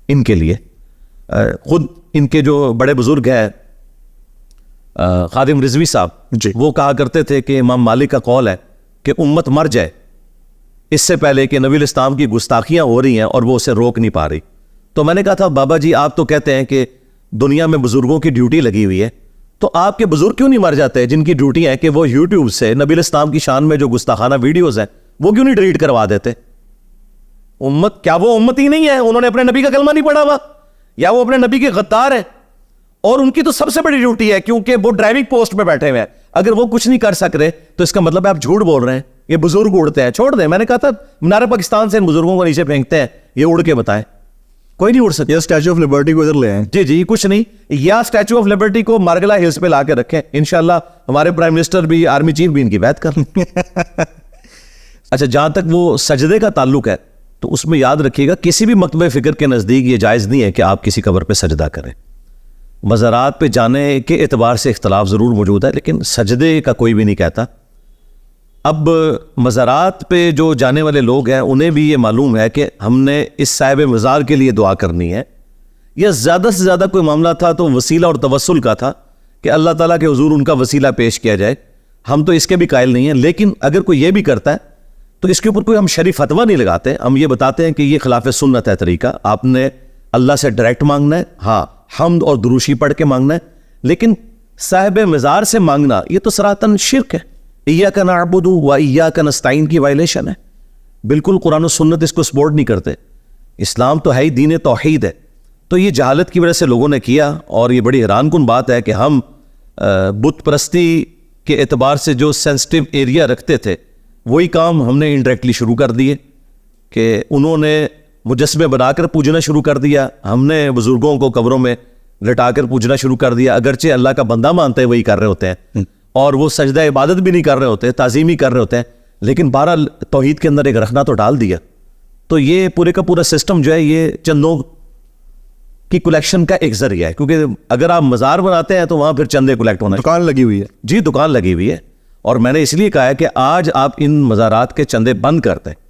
ان کے لیے. خود ان کے جو بڑے بزرگ ہیں خادم رضوی صاحب جی. وہ کہا کرتے تھے کہ امام مالک کا قول ہے کہ امت مر جائے اس سے پہلے کہ نبی الاسلام کی گستاخیاں ہو رہی ہیں اور وہ اسے روک نہیں پا رہی. تو میں نے کہا تھا بابا جی آپ تو کہتے ہیں کہ دنیا میں بزرگوں کی ڈیوٹی لگی ہوئی ہے, تو آپ کے بزرگ کیوں نہیں مر جاتے جن کی ڈیوٹی ہے کہ وہ یوٹیوب سے نبی الاسلام کی شان میں جو گستاخانہ ویڈیوز ہیں وہ کیوں نہیں ڈیلیٹ کروا دیتے؟ امت کیا وہ امت ہی نہیں ہے؟ انہوں نے اپنے نبی کا کلمہ نہیں پڑھا ہوا, یا وہ اپنے نبی کے غدار ہیں؟ اور ان کی تو سب سے بڑی ڈیوٹی ہے کیونکہ وہ ڈرائیونگ پوسٹ پہ بیٹھے ہوئے ہیں. اگر وہ کچھ نہیں کر سک رہے تو اس کا مطلب ہے آپ جھوٹ بول رہے ہیں, یہ بزرگ اڑتے ہیں. چھوڑ دیں, میں نے کہا تھا مینار پاکستان سے ان بزرگوں کو نیچے پھینکتے ہیں, یہ اڑ کے بتائیں, کوئی نہیں اڑ سکتا. یہ اسٹیچو آف لبرٹی کو ادھر لے آئیں. جی کچھ نہیں, یا اسٹیچو آف لبرٹی کو مارگلا ہلز پہ لا کے رکھیں, انشاءاللہ ہمارے پرائم منسٹر بھی, آرمی چیف بھی ان کی بیعت کر لیں. اچھا, جہاں تک وہ سجدے کا تعلق ہے تو اس میں یاد رکھیے گا کسی بھی مکتبہ فکر کے نزدیک یہ جائز نہیں ہے کہ آپ کسی قبر پہ سجدہ کریں. مزارات پہ جانے کے اعتبار سے اختلاف ضرور موجود ہے, لیکن سجدے کا کوئی بھی نہیں کہتا. اب مزارات پہ جو جانے والے لوگ ہیں انہیں بھی یہ معلوم ہے کہ ہم نے اس صاحب مزار کے لیے دعا کرنی ہے, یا زیادہ سے زیادہ کوئی معاملہ تھا تو وسیلہ اور توسل کا تھا کہ اللہ تعالیٰ کے حضور ان کا وسیلہ پیش کیا جائے. ہم تو اس کے بھی قائل نہیں ہیں, لیکن اگر کوئی یہ بھی کرتا ہے تو اس کے اوپر کوئی ہم شرعی فتویٰ نہیں لگاتے. ہم یہ بتاتے ہیں کہ یہ خلاف سنت ہے طریقہ, آپ نے اللہ سے ڈائریکٹ مانگنا ہے, ہاں حمد اور دروشی پڑھ کے مانگنا ہے, لیکن صاحب مزار سے مانگنا یہ تو صراحتاً شرک ہے. ایاک نعبد و ایاک نستعین کی وائلیشن ہے. بالکل قرآن و سنت اس کو سپورٹ نہیں کرتے. اسلام تو ہے ہی دین توحید ہے. تو یہ جہالت کی وجہ سے لوگوں نے کیا, اور یہ بڑی حیران کن بات ہے کہ ہم بت پرستی کے اعتبار سے جو سینسٹیو ایریا رکھتے تھے وہی کام ہم نے انڈائریکٹلی شروع کر دیے کہ انہوں نے مجسمے بنا کر پوجنا شروع کر دیا, ہم نے بزرگوں کو قبروں میں لٹا کر پوجنا شروع کر دیا. اگرچہ اللہ کا بندہ مانتے ہیں وہی کر رہے ہوتے ہیں, اور وہ سجدہ عبادت بھی نہیں کر رہے ہوتے, تعظیم ہی کر رہے ہوتے ہیں, لیکن بہرحال توحید کے اندر ایک رکھنا تو ڈال دیا. تو یہ پورے کا پورا سسٹم جو ہے یہ چندوں کی کلیکشن کا ایک ذریعہ ہے, کیونکہ اگر آپ مزار بناتے ہیں تو وہاں پھر چندے کلیکٹ ہونا. دکان لگی ہوئی ہے. جی دکان لگی ہوئی ہے, اور میں نے اس لیے کہا ہے کہ آج آپ ان مزارات کے چندے بند کرتے ہیں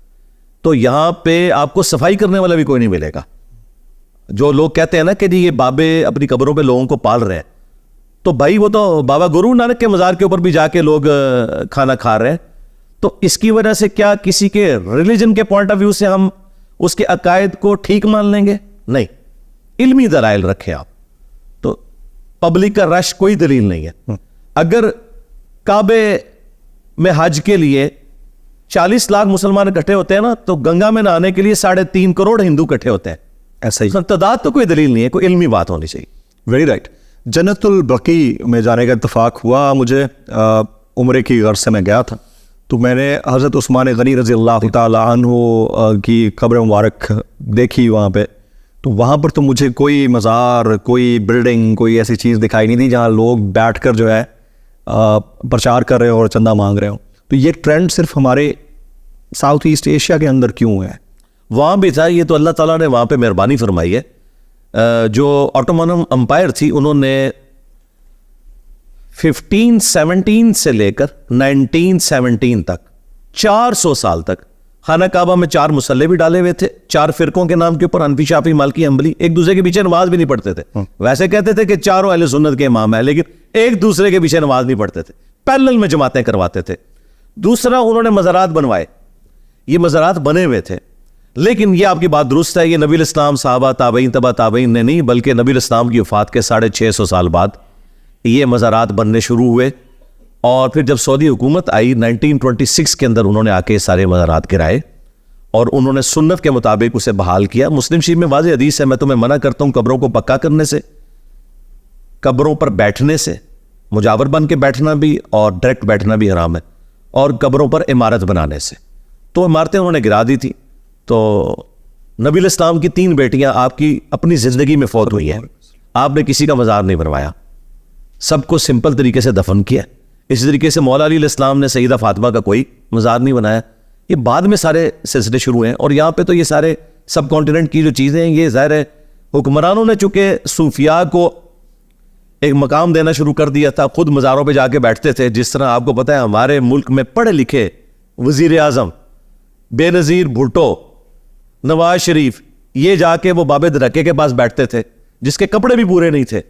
تو یہاں پہ آپ کو صفائی کرنے والا بھی کوئی نہیں ملے گا. جو لوگ کہتے ہیں نا کہ جی یہ بابے اپنی قبروں پہ لوگوں کو پال رہے ہیں, تو بھائی وہ تو بابا گرو نانک کے مزار کے اوپر بھی جا کے لوگ کھانا کھا رہے ہیں. تو اس کی وجہ سے کیا کسی کے ریلیجن کے پوائنٹ آف ویو سے ہم اس کے عقائد کو ٹھیک مان لیں گے؟ نہیں, علمی دلائل رکھیں آپ. تو پبلک کا رش کوئی دلیل نہیں ہے. اگر کعبے میں حج کے لیے 40 لاکھ مسلمان اکٹھے ہوتے ہیں نا, تو گنگا میں نہانے کے لیے 3.5 کروڑ ہندو اکٹھے ہوتے ہیں. ایسا ہی تعداد تو کوئی دلیل نہیں ہے, کوئی علمی بات ہونی چاہیے. Very right. جنت البقیع میں جانے کا اتفاق ہوا مجھے, عمرے کی غرض سے میں گیا تھا, تو میں نے حضرت عثمان غنی رضی اللہ تعالی عنہ کی قبر مبارک دیکھی وہاں پہ. تو وہاں پر تو مجھے کوئی مزار, کوئی بلڈنگ, کوئی ایسی چیز دکھائی نہیں تھی جہاں لوگ بیٹھ کر جو ہے پرچار کر رہے ہوں اور چندہ مانگ رہے ہوں. تو یہ ٹرینڈ صرف ہمارے ساؤتھ ایسٹ ایشیا کے اندر کیوں ہے؟ وہاں بھی تھا, یہ تو اللہ تعالیٰ نے وہاں پہ مہربانی فرمائی ہے. جو آٹومن امپائر تھی انہوں نے 1517 سے لے کر 1917 تک 400 سال تک خانہ کعبہ میں 4 مصلے بھی ڈالے ہوئے تھے, 4 فرقوں کے نام کے اوپر, حنفی شافعی مالکی حنبلی, ایک دوسرے کے پیچھے نماز بھی نہیں پڑھتے تھے. ویسے کہتے تھے کہ چاروں اہل سنت کے امام ہیں, لیکن ایک دوسرے کے پیچھے نماز نہیں پڑھتے تھے, پیرلل میں جماعتیں کرواتے تھے. دوسرا انہوں نے مزارات بنوائے, یہ مزارات بنے ہوئے تھے, لیکن یہ آپ کی بات درست ہے, یہ نبی الاسلام صحابہ تابعین تبع تابعین نے نہیں, بلکہ نبی الاسلام کی وفات کے 650 سال بعد یہ مزارات بننے شروع ہوئے. اور پھر جب سعودی حکومت آئی 1926 کے اندر, انہوں نے آ کے سارے مزارات گرائے اور انہوں نے سنت کے مطابق اسے بحال کیا. مسلم شریف میں واضح حدیث ہے, میں تمہیں منع کرتا ہوں قبروں کو پکا کرنے سے, قبروں پر بیٹھنے سے, مجاور بن کے بیٹھنا بھی اور ڈائریکٹ بیٹھنا بھی حرام ہے, اور قبروں پر عمارت بنانے سے. تو عمارتیں انہوں نے گرا دی تھی. تو نبی الاسلام کی 3 بیٹیاں آپ کی اپنی زندگی میں فوت ہوئی ہیں, آپ نے کسی کا مزار نہیں بنوایا, سب کو سمپل طریقے سے دفن کیا. اسی طریقے سے مولا علی علیہ السلام نے سیدہ فاطمہ کا کوئی مزار نہیں بنایا. یہ بعد میں سارے سلسلے شروع ہیں, اور یہاں پہ تو یہ سارے سب کانٹیننٹ کی جو چیزیں ہیں, یہ ظاہر ہے حکمرانوں نے چونکہ صوفیاء کو ایک مقام دینا شروع کر دیا تھا, خود مزاروں پہ جا کے بیٹھتے تھے. جس طرح آپ کو پتہ ہے ہمارے ملک میں پڑھے لکھے وزیر اعظم بے نظیر بھٹو, نواز شریف, یہ جا کے وہ بابے درکے کے پاس بیٹھتے تھے جس کے کپڑے بھی پورے نہیں تھے,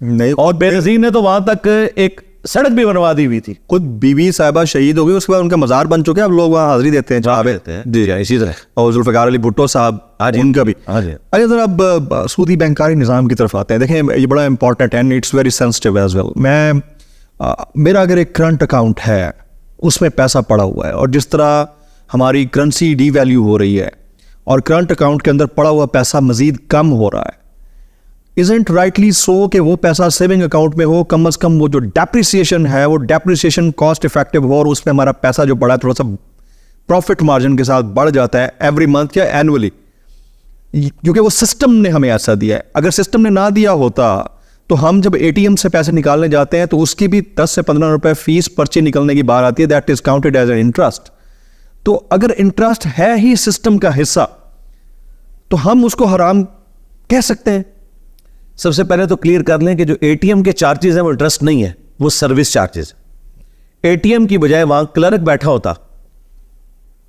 نہیں اور بے نظیر نے تو وہاں تک ایک سڑک بھی بنوا دی ہوئی تھی. خود بیوی صاحبہ شہید ہو گئی, اس کے بعد ان کا مزار بن چکا ہے, اب لوگ وہاں حاضری دیتے ہیں جہاں پہ. جی اسی طرح. اور ذوالفقار علی بھٹو صاحب ان کا بھی. اچھا سر, اب سودی بینکاری نظام کی طرف آتے ہیں. دیکھیں یہ بڑا امپورٹنٹ ہے, it's very sensitive as well. میرا اگر ایک کرنٹ اکاؤنٹ ہے, اس میں پیسہ پڑا ہوا ہے, اور جس طرح ہماری کرنسی ڈی ویلیو ہو رہی ہے اور کرنٹ اکاؤنٹ کے اندر پڑا ہوا پیسہ مزید کم ہو رہا ہے, isn't rightly so کہ وہ پیسہ سیونگ اکاؤنٹ میں ہو, کم از کم وہ جو ڈیپریسیشن ہے وہ ڈیپریسیشن کاسٹ افیکٹو ہو, اور اس میں ہمارا پیسہ جو پڑا ہے تھوڑا سا پروفٹ مارجن کے ساتھ بڑھ جاتا ہے ایوری منتھ یا اینولی, کیونکہ وہ سسٹم نے ہمیں ایسا دیا ہے. اگر سسٹم نے نہ دیا ہوتا تو ہم جب اے ٹی ایم سے پیسے نکالنے جاتے ہیں تو اس کی بھی 10 سے 15 روپے فیس پرچی نکلنے کی بات آتی ہے, that is counted as an interest. تو اگر انٹرسٹ ہے ہی سسٹم کا حصہ تو ہم اس کو حرام کہہ سکتے ہیں؟ سب سے پہلے تو کلیئر کر لیں کہ جو اے ٹی ایم کے چارجز ہیں وہ انٹرسٹ نہیں ہے, وہ service charges. A T M کی بجائے وہاں کلرک بیٹھا ہوتا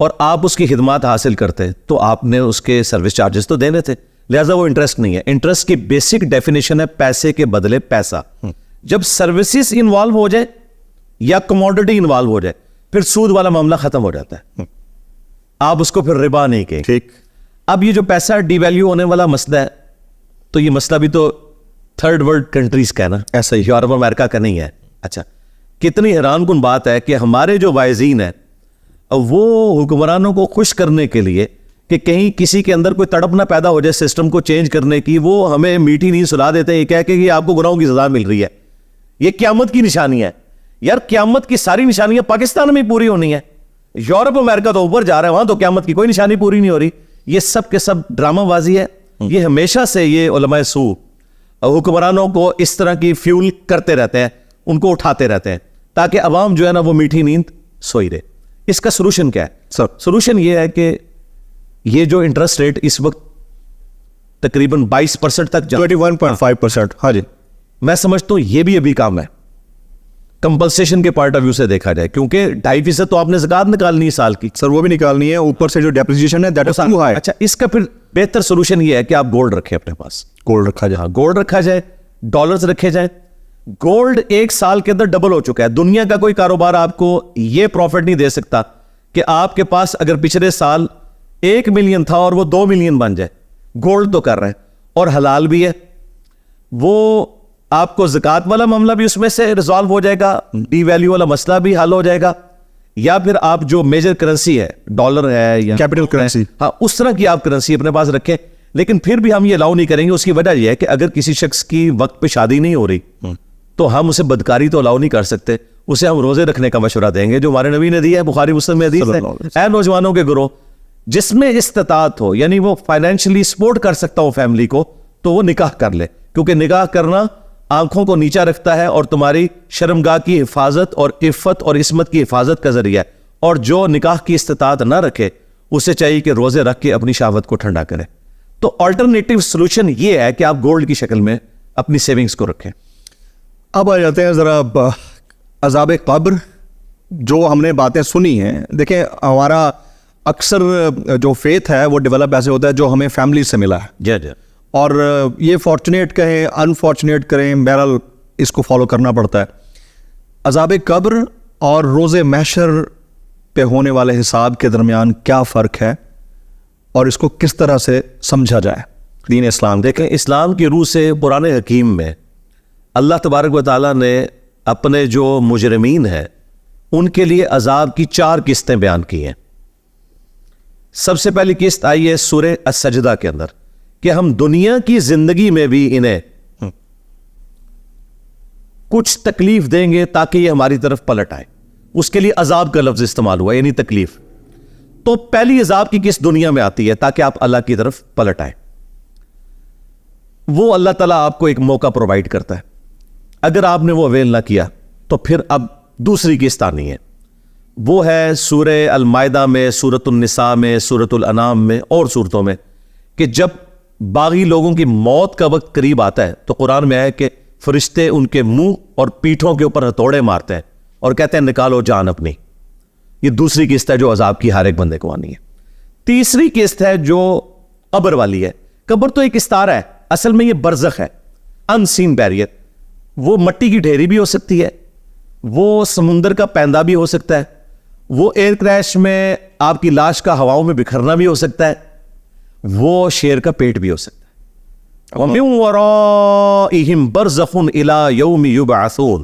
اور آپ اس کی خدمات حاصل کرتے تو آپ نے اس کے سروس چارجز تو دینے تھے, لہٰذا وہ انٹرسٹ نہیں ہے. انٹرسٹ کی بیسک ڈیفینیشن ہے پیسے کے بدلے پیسہ. جب سروسز انوالو ہو جائے یا کموڈٹی انوالو ہو جائے پھر سود والا معاملہ ختم ہو جاتا ہے, آپ اس کو پھر ربا نہیں کہیں. ٹھیک. اب یہ جو پیسہ ڈی ویلیو ہونے والا مسئلہ ہے, تو یہ مسئلہ بھی تو تھرڈ ورلڈ کنٹریز کا ہے نا, ایسا ہی یورپ امریکہ کا نہیں ہے. اچھا, کتنی حیران کن بات ہے کہ ہمارے جو وائزین ہیں وہ حکمرانوں کو خوش کرنے کے لیے کہ کہیں کسی کے اندر کوئی تڑپ نہ پیدا ہو جائے سسٹم کو چینج کرنے کی, وہ ہمیں میٹھی نیند سلا دیتے ہیں یہ کہہ کے کہ آپ کو گناہوں کی سزا مل رہی ہے. یہ قیامت کی نشانی ہے یار, قیامت کی ساری نشانیاں پاکستان میں پوری ہونی ہے. یورپ امریکہ تو اوپر جا رہا ہے, وہاں تو قیامت کی کوئی نشانی پوری نہیں ہو رہی. یہ سب کے سب ڈرامہ بازی ہے. یہ ہمیشہ سے یہ علماء سو حکمرانوں کو اس طرح کی فیول کرتے رہتے ہیں, ان کو اٹھاتے رہتے ہیں تاکہ عوام جو ہے نا وہ میٹھی نیند سوئی رہے. اس کا سلوشن کیا ہے سر؟ سلوشن یہ ہے کہ یہ جو انٹرسٹ ریٹ اس وقت تقریباً 22% تک 21.5%. ہاں جی, میں سمجھتا ہوں یہ بھی ابھی کام ہے کمپلسیشن کے پوائنٹ آف ویو سے دیکھا جائے, کیونکہ 2.5% تو آپ نے زکات نکالنی ہے سال کی. سر وہ بھی نکالنی ہے, اوپر سے جو ڈیپریسیشن ہے دیٹ از ٹو ہائی. اچھا, اس کا پھر بہتر سولوشن یہ ہے کہ آپ گولڈ رکھیں اپنے پاس. گولڈ رکھا جائے. ہاں, گولڈ رکھا جائے, ڈالرز رکھے جائیں. گولڈ 1 سال کے اندر ڈبل ہو چکا ہے. دنیا کا کوئی کاروبار آپ کو یہ پروفٹ نہیں دے سکتا کہ آپ کے پاس اگر پچھلے سال 1 ملین تھا اور وہ 2 ملین بن جائے. گولڈ تو کر رہے ہیں اور حلال بھی ہے. وہ آپ کو زکات والا معاملہ بھی اس میں سے ریزالو ہو جائے گا, ڈی ویلیو والا مسئلہ بھی حل ہو جائے گا, یا پھر آپ جو میجر کرنسی ہے ڈالر ہے یا کیپٹل کرنسی, ہاں اس طرح کی آپ کرنسی اپنے پاس رکھیں. لیکن پھر بھی ہم یہ الاؤ نہیں کریں گے. اس کی وجہ یہ ہے کہ اگر کسی شخص کی وقت پہ شادی نہیں ہو رہی تو ہم اسے بدکاری تو الاؤ نہیں کر سکتے, اسے ہم روزے رکھنے کا مشورہ دیں گے جو ہمارے نبی نے دیا ہے, بخاری مسلم میں حدیث ہے. اے نوجوانوں کے گروہ, جس میں استطاعت ہو, یعنی وہ فائنینشلی سپورٹ کر سکتا ہو فیملی کو, تو وہ نکاح کر لے, کیونکہ نکاح کرنا آنکھوں کو نیچا رکھتا ہے اور تمہاری شرمگاہ کی حفاظت اور عفت اور عصمت کی حفاظت کا ذریعہ ہے. اور جو نکاح کی استطاعت نہ رکھے اسے چاہیے کہ روزے رکھ کے اپنی شہوت کو ٹھنڈا کرے. تو آلٹرنیٹیو سولوشن یہ ہے کہ آپ گولڈ کی شکل میں اپنی سیونگز کو رکھیں. اب آ جاتے ہیں ذرا عذاب قبر. جو ہم نے باتیں سنی ہیں, دیکھیں ہمارا اکثر جو فیتھ ہے وہ ڈیولپ ایسے ہوتا ہے جو ہمیں فیملی سے ملا ہے. جی جی. اور یہ فارچونیٹ کہیں انفارچونیٹ کریں, بہرحال اس کو فالو کرنا پڑتا ہے. عذاب قبر اور روز محشر پہ ہونے والے حساب کے درمیان کیا فرق ہے اور اس کو کس طرح سے سمجھا جائے دین اسلام؟ دیکھیں, اسلام کی روح سے قرآن حکیم میں اللہ تبارک و تعالیٰ نے اپنے جو مجرمین ہیں ان کے لیے عذاب کی 4 قسطیں بیان کی ہیں. سب سے پہلی قسط آئی ہے سورہ السجدہ کے اندر کہ ہم دنیا کی زندگی میں بھی انہیں کچھ تکلیف دیں گے تاکہ یہ ہماری طرف پلٹ آئے. اس کے لیے عذاب کا لفظ استعمال ہوا, یعنی تکلیف. تو پہلی عذاب کی قسط دنیا میں آتی ہے تاکہ آپ اللہ کی طرف پلٹ آئے. وہ اللہ تعالیٰ آپ کو ایک موقع پرووائڈ کرتا ہے. اگر آپ نے وہ اویل نہ کیا تو پھر اب دوسری قسط آنی ہے. وہ ہے سورہ المائدہ میں, سورۃ النساء میں, سورۃ الانعام میں اور سورتوں میں کہ جب باغی لوگوں کی موت کا وقت قریب آتا ہے تو قرآن میں ہے کہ فرشتے ان کے منہ اور پیٹھوں کے اوپر ہتھوڑے مارتے ہیں اور کہتے ہیں نکالو جان اپنی. یہ دوسری قسط ہے جو عذاب کی ہر ایک بندے کو آنی ہے. تیسری قسط ہے جو قبر والی ہے. قبر تو ایک استارہ ہے, اصل میں یہ برزخ ہے, ان سین بیریئر. وہ مٹی کی ڈھیری بھی ہو سکتی ہے, وہ سمندر کا پیندا بھی ہو سکتا ہے, وہ ایئر کریش میں آپ کی لاش کا ہواؤں میں بکھرنا بھی ہو سکتا ہے, وہ شیر کا پیٹ بھی ہو سکتا ہے. وَمِن وَرَائِهِمْ بَرْزَخٌ إِلَى يَوْمِ يُبْعَثُونَ,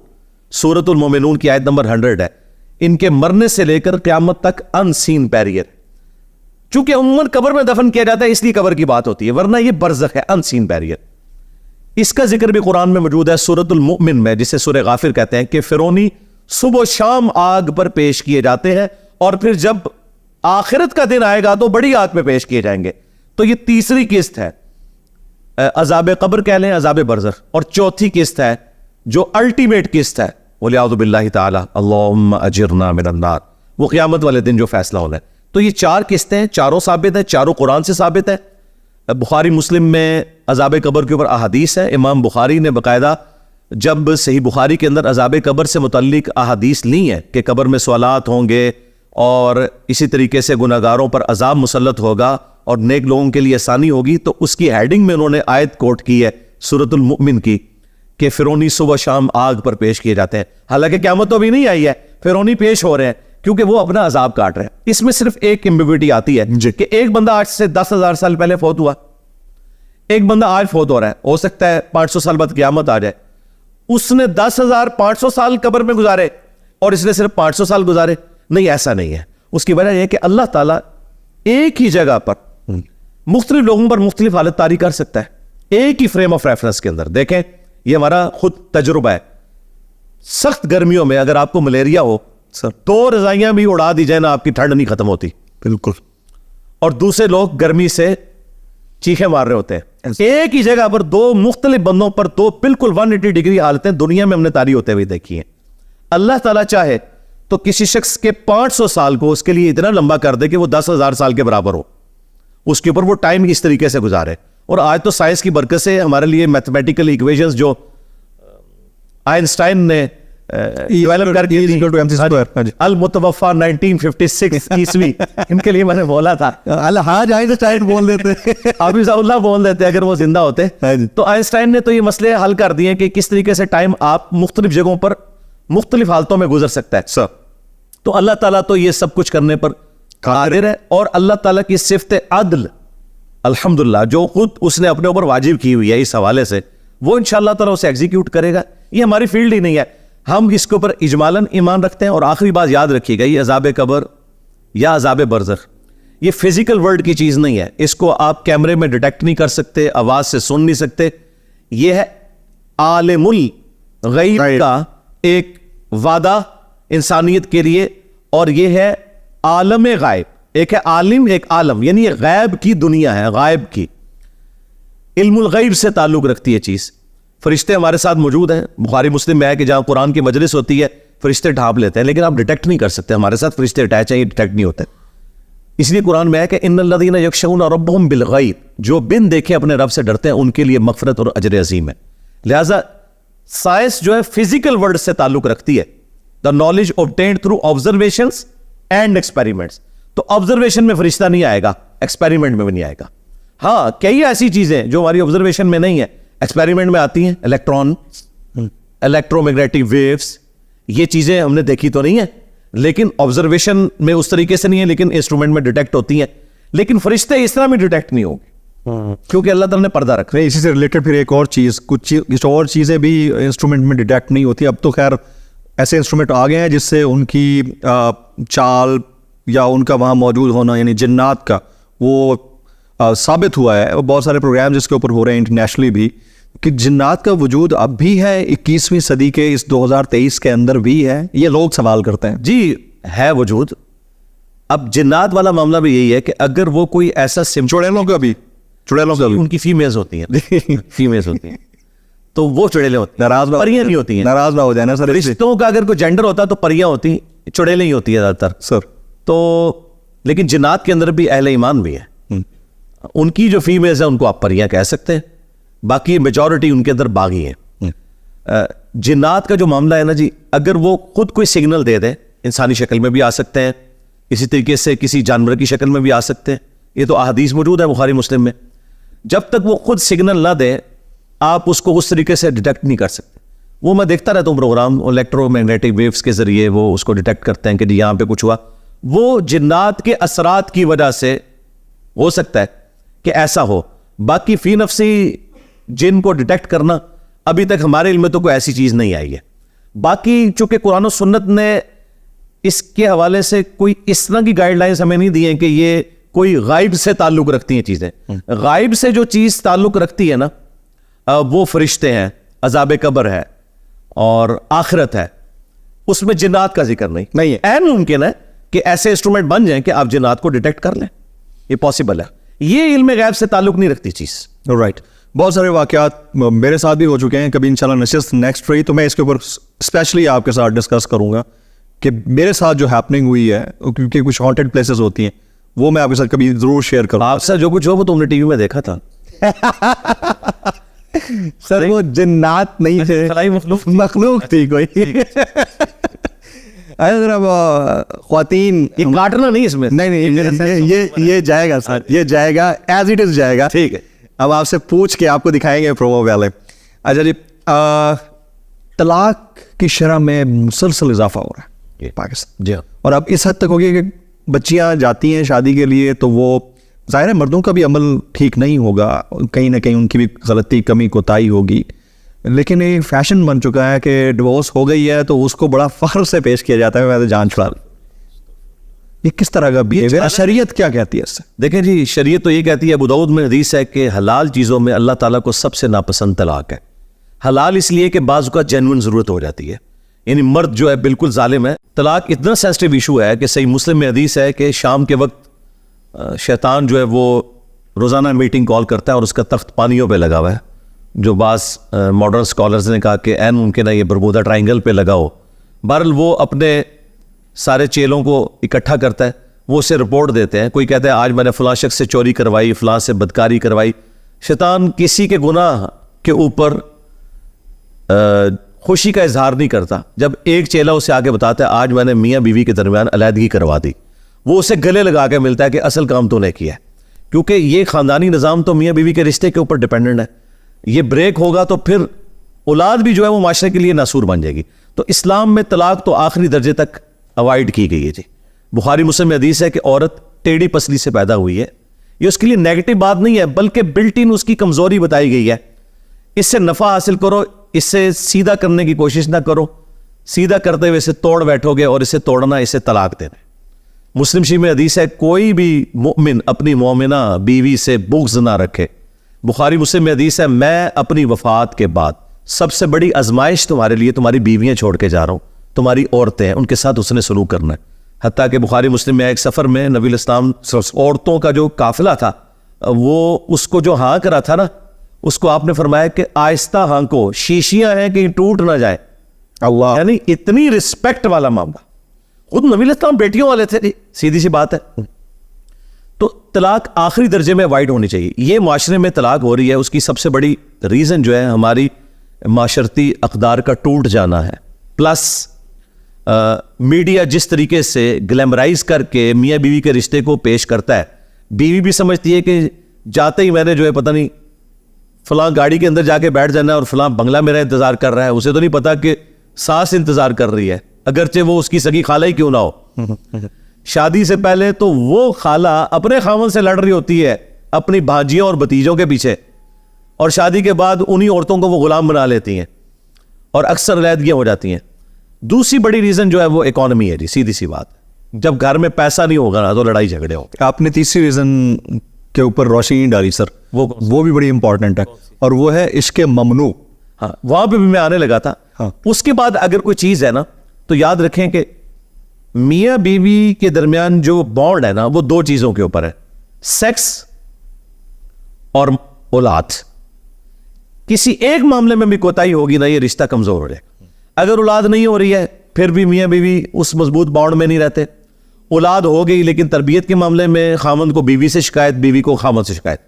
سورۃ المومنون کی آیت نمبر 100 ہے. ان کے مرنے سے لے کر قیامت تک ان سین پیریئر. چونکہ عموماً قبر میں دفن کیا جاتا ہے اس لیے قبر کی بات ہوتی ہے, ورنہ یہ برزخ ہے, ان سین پیریئر. اس کا ذکر بھی قرآن میں موجود ہے سورۃ المؤمن میں, جسے سورہ غافر کہتے ہیں, کہ فرعونی صبح و شام آگ پر پیش کیے جاتے ہیں, اور پھر جب آخرت کا دن آئے گا تو بڑی آگ میں پیش کیے جائیں گے. تو یہ تیسری قسط ہے, عذاب قبر کہہ لیں, عذاب برزخ. اور چوتھی قسط ہے جو الٹیمیٹ قسط ہے, وَلِعَوْذُ بِاللَّهِ تَعَالَى اللَّهُمَّ أَجِرْنَا مِنَ النَّارِ, وہ قیامت والے دن جو فیصلہ ہونا ہے. تو یہ 4 قسطیں, چاروں ثابت ہیں, چاروں قرآن سے ثابت ہیں. بخاری مسلم میں عذاب قبر کے اوپر احادیث ہے. امام بخاری نے باقاعدہ جب صحیح بخاری کے اندر عذاب قبر سے متعلق احادیث لی ہیں کہ قبر میں سوالات ہوں گے اور اسی طریقے سے گناہگاروں پر عذاب مسلط ہوگا اور نیک لوگوں کے لیے آسانی ہوگی, تو اس کی ہیڈنگ میں انہوں نے آیت کوٹ کی ہے سورۃ المؤمن کی, کہ فرعونی صبح شام آگ پر پیش کیے جاتے ہیں. حالانکہ قیامت تو ابھی نہیں آئی ہے, فرعونی پیش ہو رہے ہیں کیونکہ وہ اپنا عذاب کاٹ رہے ہیں. اس میں صرف ایک ایمبیگوٹی آتی ہے کہ ایک بندہ آج سے 10,000 سال پہلے فوت ہوا, ایک بندہ آج فوت ہو رہا ہے, ہو سکتا ہے 500 سال بعد قیامت آ جائے. اس نے 10,500 سال قبر میں گزارے اور اس نے صرف 500 سال گزارے. نہیں, ایسا نہیں ہے. اس کی وجہ یہ کہ اللہ تعالیٰ ایک ہی جگہ پر مختلف لوگوں پر مختلف حالت طاری کر سکتا ہے, ایک ہی فریم آف ریفرنس کے اندر. دیکھیں, یہ ہمارا خود تجربہ ہے. سخت گرمیوں میں اگر آپ کو ملیریا ہو, 2 رضائیاں بھی اڑا دی جائیں نا, آپ کی ٹھنڈ نہیں ختم ہوتی. بالکل. اور دوسرے لوگ گرمی سے چیخیں مار رہے ہوتے ہیں. ایک ہی جگہ پر 2 مختلف بندوں پر 2 بالکل 180 ڈگری حالتیں دنیا میں ہم نے طاری ہوتے ہوئے دیکھی ہیں. اللہ تعالیٰ چاہے تو کسی شخص کے 500 سال کو اس کے لیے اتنا لمبا کر دے کہ وہ 10,000 سال کے برابر ہو, اس کے اوپر وہ ٹائم اس طریقے سے گزارے. اور آج تو سائنس کی برکت سے ہمارے لیے میتھمیٹیکل ایکویشنز جو آئنسٹائن نے ڈیولپ کر دی تھی, المتوفا 1956 عیسوی, ان کے لیے میں نے بولا تھا الحاج آئنسٹائن بول دیتے, حافظ اللہ بول دیتے اگر وہ زندہ ہوتے. تو آئنسٹائن نے تو یہ مسئلے حل کر دیے کہ کس طریقے سے ٹائم آپ مختلف جگہوں پر مختلف حالتوں میں گزر سکتا ہے. تو اللہ تعالیٰ تو یہ سب کچھ کرنے پر قادر ہے, اور اللہ تعالیٰ کی صفت عدل الحمدللہ جو خود اس نے اپنے اوپر واجب کی ہوئی ہے اس حوالے سے, وہ انشاءاللہ تعالیٰ اسے ایگزیکیوٹ کرے گا. یہ ہماری فیلڈ ہی نہیں ہے, ہم اس کے اوپر اجمالاً ایمان رکھتے ہیں. اور آخری بات یاد رکھیے گا, یہ عذاب قبر یا عذاب برزخ یہ فزیکل ورلڈ کی چیز نہیں ہے. اس کو آپ کیمرے میں ڈیٹیکٹ نہیں کر سکتے, آواز سے سن نہیں سکتے. یہ ہے عالم الغیب کا ایک وعدہ انسانیت کے لیے, اور یہ ہے عالم غائب. ایک ہے عالم, ایک عالم, یعنی یہ غیب کی دنیا ہے, غائب کی. علم الغیب سے تعلق رکھتی ہے چیز. فرشتے ہمارے ساتھ موجود ہیں, بخاری مسلم میں ہے کہ جہاں قرآن کی مجلس ہوتی ہے فرشتے ڈھانپ لیتے ہیں, لیکن آپ ڈیٹیکٹ نہیں کر سکتے. ہمارے ساتھ فرشتے اٹیچ ہیں, یہ ڈیٹیکٹ نہیں ہوتے. اس لیے قرآن میں ہے کہ ان الذین یخشون ربهم بالغیب, جو بن دیکھے اپنے رب سے ڈرتے ہیں ان کے لیے مغفرت اور اجر عظیم ہے. لہٰذا سائنس جو ہے فزیکل ورلڈ سے تعلق رکھتی ہے. The knowledge obtained through observations and experiments. تو آبزرویشن میں فرشتہ نہیں آئے گا, ایکسپیریمنٹ میں بھی نہیں آئے گا. ہاں, کئی ایسی چیزیں جو ہماری آبزرویشن میں نہیں ہے ایکسپیریمنٹ میں آتی ہیں. الیکٹران, الیکٹرو میگنیٹک ویوز, یہ چیزیں ہم نے دیکھی تو نہیں ہیں, لیکن آبزرویشن میں اس طریقے سے نہیں ہے, لیکن انسٹرومنٹ میں ڈیٹیکٹ ہوتی ہیں. لیکن فرشتے اس طرح میں ڈیٹیکٹ نہیں ہوں گے کیونکہ اللہ تعالیٰ نے پردہ رکھا ہے. اسی سے ریلیٹڈ پھر ایک اور چیز, کچھ اور چیزیں بھی انسٹرومنٹ میں ڈیٹیکٹ نہیں ہوتی. اب تو خیر ایسے انسٹرومنٹ آ گئے ہیں جس سے ان کی چال یا ان کا وہاں موجود ہونا, یعنی جنات کا, وہ ثابت ہوا ہے. بہت سارے پروگرامز اس کے اوپر ہو رہے ہیں انٹرنیشنلی بھی, کہ جنات کا وجود اب بھی ہے 21ویں صدی کے اس 2023 کے اندر بھی ہے. یہ لوگ سوال کرتے ہیں. جی ہے وجود. اب جنات والا معاملہ بھی یہی ہے کہ اگر وہ کوئی ایسا چڑیلوں کا بھی ان کی فیمیلز ہوتی ہیں, فیمیلز ہوتی ہیں تو وہ چڑیلیں ہوتی ہیں, ناراض پریاں نہیں ہوتی ہیں. ناراض نہ ہو جائے نا سر, رشتوں کا اگر کوئی جینڈر ہوتا تو پریاں ہوتی, چڑیلیں ہی ہوتی ہے زیادہ تر سر. تو لیکن جنات کے اندر بھی اہل ایمان بھی ہے, ان کی جو فیمیلز ہیں ان کو آپ پریاں کہہ سکتے ہیں, باقی میجورٹی ان کے اندر باغی ہیں. جنات کا جو معاملہ ہے نا جی, اگر وہ خود کوئی سگنل دے دے, انسانی شکل میں بھی آ سکتے ہیں, اسی طریقے سے کسی جانور کی شکل میں بھی آ سکتے ہیں. یہ تو احادیث موجود ہے بخاری مسلم میں. جب تک وہ خود سگنل نہ دے آپ اس کو اس طریقے سے ڈیٹیکٹ نہیں کر سکتے. وہ میں دیکھتا رہتا ہوں پروگرام, الیکٹرو میگنیٹک ویوز کے ذریعے وہ اس کو ڈیٹیکٹ کرتے ہیں کہ جی یہاں پہ کچھ ہوا. وہ جنات کے اثرات کی وجہ سے ہو سکتا ہے کہ ایسا ہو. باقی فی نفسی جن کو ڈیٹیکٹ کرنا ابھی تک ہمارے علم میں تو کوئی ایسی چیز نہیں آئی ہے. باقی چونکہ قرآن و سنت نے اس کے حوالے سے کوئی اس طرح کی گائیڈ لائنز ہمیں نہیں دی ہیں کہ یہ کوئی غائب سے تعلق رکھتی ہیں چیزیں. غائب سے جو چیز تعلق رکھتی ہے نا وہ فرشتے ہیں, عذاب قبر ہے اور آخرت ہے, اس میں جنات کا ذکر نہیں ہے. عین ممکن ہے کہ ایسے انسٹرومنٹ بن جائیں کہ آپ جنات کو ڈیٹیکٹ کر لیں, یہ پاسبل ہے. یہ علم غیب سے تعلق نہیں رکھتی چیز. رائٹ. بہت سارے واقعات میرے ساتھ بھی ہو چکے ہیں. کبھی انشاءاللہ نشست نیکسٹ رہی تو میں اس کے اوپر اسپیشلی آپ کے ساتھ ڈسکس کروں گا کہ میرے ساتھ جو ہیپننگ ہوئی ہے, کیونکہ کچھ ہانٹیڈ پلیسز ہوتی ہیں, وہ میں آپ کے ساتھ کبھی ضرور شیئر کروں. آپ سے جو کچھ ہو وہ تم نے ٹی وی میں دیکھا تھا. سر وہ جنات نہیں تھے, خلائی مخلوق تھی کوئی. ذرا خواتین, یہ کاٹنا نہیں اس میں. نہیں, یہ جائے گا سر, یہ جائے گا ایز اٹ از جائے گا. ٹھیک ہے, اب آپ سے پوچھ کے آپ کو دکھائیں گے پرومو والے. اچھا جی, طلاق کی شرح میں مسلسل اضافہ ہو رہا ہے پاکستان. جی, اور اب اس حد تک ہو گیا کہ بچیاں جاتی ہیں شادی کے لیے تو وہ ظاہر ہے مردوں کا بھی عمل ٹھیک نہیں ہوگا, کہیں نہ کہیں ان کی بھی غلطی کمی کوتاہی ہوگی, لیکن ایک فیشن بن چکا ہے کہ ڈیورس ہو گئی ہے تو اس کو بڑا فخر سے پیش کیا جاتا ہے, میں تو جان چھڑا. یہ کس طرح کا بیہیویئر, شریعت کیا کہتی ہے اس سے؟ دیکھیں جی, شریعت تو یہ کہتی ہے, ابو داؤد میں حدیث ہے کہ حلال چیزوں میں اللہ تعالیٰ کو سب سے ناپسند طلاق ہے. حلال اس لیے کہ بعض کا جینوئن ضرورت ہو جاتی ہے, یعنی مرد جو ہے بالکل ظالم ہے. طلاق اتنا سینسٹیو ایشو ہے کہ صحیح مسلم میں حدیث ہے کہ شام کے وقت شیطان جو ہے وہ روزانہ میٹنگ کال کرتا ہے اور اس کا تخت پانیوں پہ لگا ہوا ہے, جو بعض ماڈرن اسکالرز نے کہا کہ عین ممکن ہے یہ برمودا ٹرائنگل پہ لگا ہو. بہرحال وہ اپنے سارے چیلوں کو اکٹھا کرتا ہے, وہ اسے رپورٹ دیتے ہیں. کوئی کہتا ہے آج میں نے فلاں شخص سے چوری کروائی, فلاں سے بدکاری کروائی. شیطان کسی کے گناہ کے اوپر خوشی کا اظہار نہیں کرتا. جب ایک چیلا اسے آگے بتاتا ہے آج میں نے میاں بیوی کے درمیان علیحدگی کروا دی, وہ اسے گلے لگا کے ملتا ہے کہ اصل کام تو نے کیا ہے, کیونکہ یہ خاندانی نظام تو میاں بیوی کے رشتے کے اوپر ڈیپینڈنٹ ہے. یہ بریک ہوگا تو پھر اولاد بھی جو ہے وہ معاشرے کے لیے ناسور بن جائے گی. تو اسلام میں طلاق تو آخری درجے تک اوائڈ کی گئی ہے جی. بخاری مسلم میں حدیث ہے کہ عورت ٹیڑھی پسلی سے پیدا ہوئی ہے. یہ اس کے لیے نیگیٹو بات نہیں ہے, بلکہ بلٹ ان اس کی کمزوری بتائی گئی ہے. اس سے نفع حاصل کرو, اس سے سیدھا کرنے کی کوشش نہ کرو. سیدھا کرتے ہوئے اسے توڑ بیٹھو گے اور اسے توڑنا, اسے طلاق دینا. مسلم شریف میں حدیث ہے کوئی بھی مومن اپنی مومنہ بیوی سے بغض نہ رکھے. بخاری مسلم میں حدیث ہے میں اپنی وفات کے بعد سب سے بڑی آزمائش تمہارے لیے تمہاری بیویاں چھوڑ کے جا رہا ہوں, تمہاری عورتیں ہیں, ان کے ساتھ اس نے سلوک کرنا ہے. حتیٰ کہ بخاری مسلم میں ایک سفر میں نبی الاسلام عورتوں کا جو قافلہ تھا وہ اس کو جو ہانک رہا تھا نا, اس کو آپ نے فرمایا کہ آہستہ ہانکو, شیشیاں ہیں کہ ٹوٹ نہ جائے. اللہ, یعنی اتنی رسپیکٹ والا معاملہ. خود نبی الاسلام بیٹیوں والے تھے جی, سیدھی سی بات ہے. تو طلاق آخری درجے میں اوائڈ ہونی چاہیے. یہ معاشرے میں طلاق ہو رہی ہے, اس کی سب سے بڑی ریزن جو ہے ہماری معاشرتی اقدار کا ٹوٹ جانا ہے, پلس میڈیا جس طریقے سے گلیمرائز کر کے میاں بیوی کے رشتے کو پیش کرتا ہے. بیوی بھی سمجھتی ہے کہ جاتے ہی میں نے جو ہے پتہ نہیں فلاں گاڑی کے اندر جا کے بیٹھ جانا ہے اور فلاں بنگلہ میرا انتظار کر رہا ہے. اسے تو نہیں پتا کہ ساس انتظار کر رہی ہے, اگرچہ وہ اس کی سگی خالہ ہی کیوں نہ ہو. شادی سے پہلے تو وہ خالہ اپنے خاوند سے لڑ رہی ہوتی ہے اپنی بھانجیوں اور بھتیجوں کے پیچھے, اور شادی کے بعد انہی عورتوں کو وہ غلام بنا لیتی ہیں اور اکثر علیحدگیاں ہو جاتی ہیں. دوسری بڑی ریزن جو ہے وہ اکانومی ہے جی, سیدھی سی بات. جب گھر میں پیسہ نہیں ہوگا نا تو لڑائی جھگڑے ہوں گے. آپ نے تیسری ریزن کے اوپر روشنی ڈالی سر, وہ بھی بڑی امپورٹنٹ ہے, اور وہ ہے عشق ممنوع. ہاں, وہاں پہ بھی میں آنے لگا تھا. اس کے بعد اگر کوئی چیز ہے نا تو یاد رکھیں کہ میاں بیوی کے درمیان جو بانڈ ہے نا وہ دو چیزوں کے اوپر ہے, سیکس اور اولاد. کسی ایک معاملے میں بھی کوتاہی ہوگی نا یہ رشتہ کمزور ہو جائے گا. اگر اولاد نہیں ہو رہی ہے پھر بھی میاں بیوی اس مضبوط بانڈ میں نہیں رہتے. اولاد ہو گئی لیکن تربیت کے معاملے میں خامند کو بیوی سے شکایت, بیوی کو خامند سے شکایت.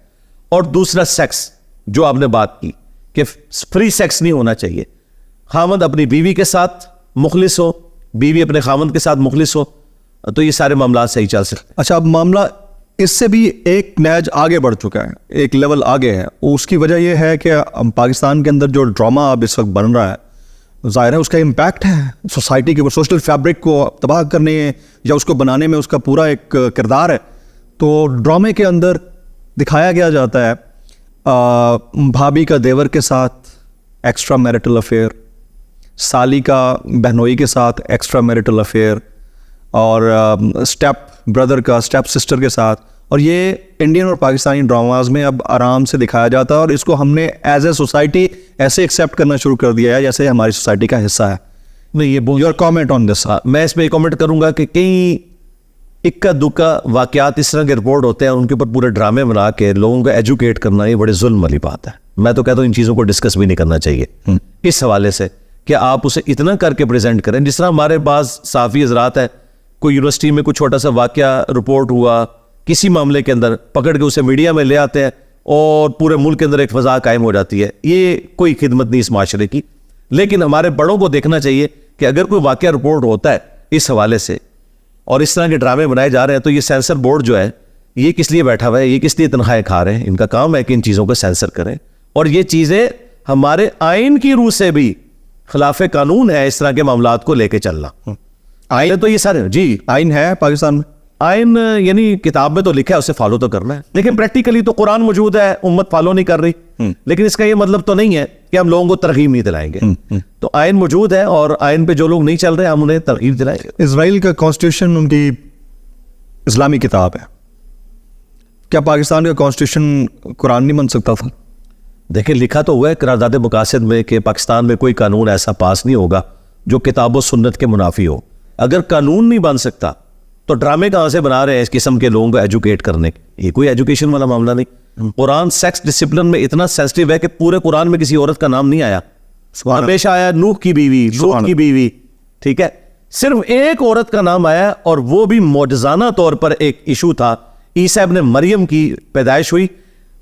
اور دوسرا سیکس جو آپ نے بات کی کہ فری سیکس نہیں ہونا چاہیے. خامند اپنی بیوی کے ساتھ مخلص ہو, بیوی اپنے خامند کے ساتھ مخلص ہو, تو یہ سارے معاملات صحیح چل سکتے ہیں. اچھا, اب معاملہ اس سے بھی ایک نہج آگے بڑھ چکا ہے, ایک لیول آگے ہے. اس کی وجہ یہ ہے کہ پاکستان کے اندر جو ڈرامہ اب اس وقت بن رہا ہے ظاہر ہے اس کا امپیکٹ ہے سوسائٹی کے اوپر, سوشل فیبرک کو تباہ کرنے یا اس کو بنانے میں اس کا پورا ایک کردار ہے. تو ڈرامے کے اندر دکھایا گیا جاتا ہے بھابھی کا دیور کے ساتھ ایکسٹرا میرٹل افیئر, سالی کا بہنوئی کے ساتھ ایکسٹرا میرٹل افیئر, اور اسٹیپ بردر کا اسٹیپ سسٹر کے ساتھ. اور یہ انڈین اور پاکستانی ڈراماز میں اب آرام سے دکھایا جاتا ہے, اور اس کو ہم نے ایز اے سوسائٹی ایسے ایکسیپٹ کرنا شروع کر دیا ہے جیسے ہماری سوسائٹی کا حصہ ہے. نہیں یہ یور کامنٹ آن دس. میں اس میں یہ کامنٹ کروں گا کہ کئی اکا دکا واقعات اس طرح کے رپورٹ ہوتے ہیں, ان کے اوپر پورے ڈرامے بنا کے لوگوں کو ایجوکیٹ کرنا یہ بڑے ظلم والی بات ہے. میں تو کہتا ہوں ان چیزوں کو ڈسکس بھی نہیں کرنا چاہیے اس حوالے سے کہ آپ اسے اتنا کر کے پریزنٹ کریں. جس طرح ہمارے بعض صحافی حضرات ہیں, کوئی یونیورسٹی میں کوئی چھوٹا سا واقعہ رپورٹ ہوا کسی معاملے کے اندر, پکڑ کے اسے میڈیا میں لے آتے ہیں اور پورے ملک کے اندر ایک فضا قائم ہو جاتی ہے. یہ کوئی خدمت نہیں اس معاشرے کی. لیکن ہمارے بڑوں کو دیکھنا چاہیے کہ اگر کوئی واقعہ رپورٹ ہوتا ہے اس حوالے سے اور اس طرح کے ڈرامے بنائے جا رہے ہیں, تو یہ سینسر بورڈ جو ہے یہ کس لیے بیٹھا ہوا ہے, یہ کس لیے تنخواہیں کھا رہے ہیں؟ ان کا کام ہے کہ ان چیزوں کو سینسر کریں. اور یہ چیزیں ہمارے آئین کی روح سے بھی خلاف قانون ہے اس طرح کے معاملات کو لے کے چلنا. آئین تو یہ سارے جی آئین ہے پاکستان میں, آئین یعنی کتاب میں تو لکھا ہے اسے فالو تو کرنا ہے, لیکن پریکٹیکلی تو قرآن موجود ہے, امت فالو نہیں کر رہی. لیکن اس کا یہ مطلب تو نہیں ہے کہ ہم لوگوں کو ترغیب نہیں دلائیں گے. تو آئین موجود ہے اور آئین پہ جو لوگ نہیں چل رہے ہم انہیں ترغیب دلائیں گے. اسرائیل کا کانسٹیٹیوشن ان کی اسلامی کتاب ہے, کیا پاکستان کا کانسٹیٹیوشن قرآن نہیں بن سکتا تھا؟ دیکھیں لکھا تو ہوا ہے قرارداد مقاصد میں کہ پاکستان میں کوئی قانون ایسا پاس نہیں ہوگا جو کتاب و سنت کے منافی ہو. اگر قانون نہیں بن سکتا تو ڈرامے کہاں سے بنا رہے ہیں اس قسم کے لوگوں کو ایجوکیٹ کرنے کے؟ یہ کوئی ایجوکیشن والا معاملہ نہیں. قرآن سیکس ڈسپلن میں اتنا سینسٹیو ہے کہ پورے قرآن میں کسی عورت کا نام نہیں آیا, ہمیشہ آیا نوح کی بیوی, لوط کی بیوی, ٹھیک ہے, صرف ایک عورت کا نام آیا اور وہ بھی معجزانہ طور پر ایک ایشو تھا. عیسیٰ ابن مریم کی پیدائش ہوئی,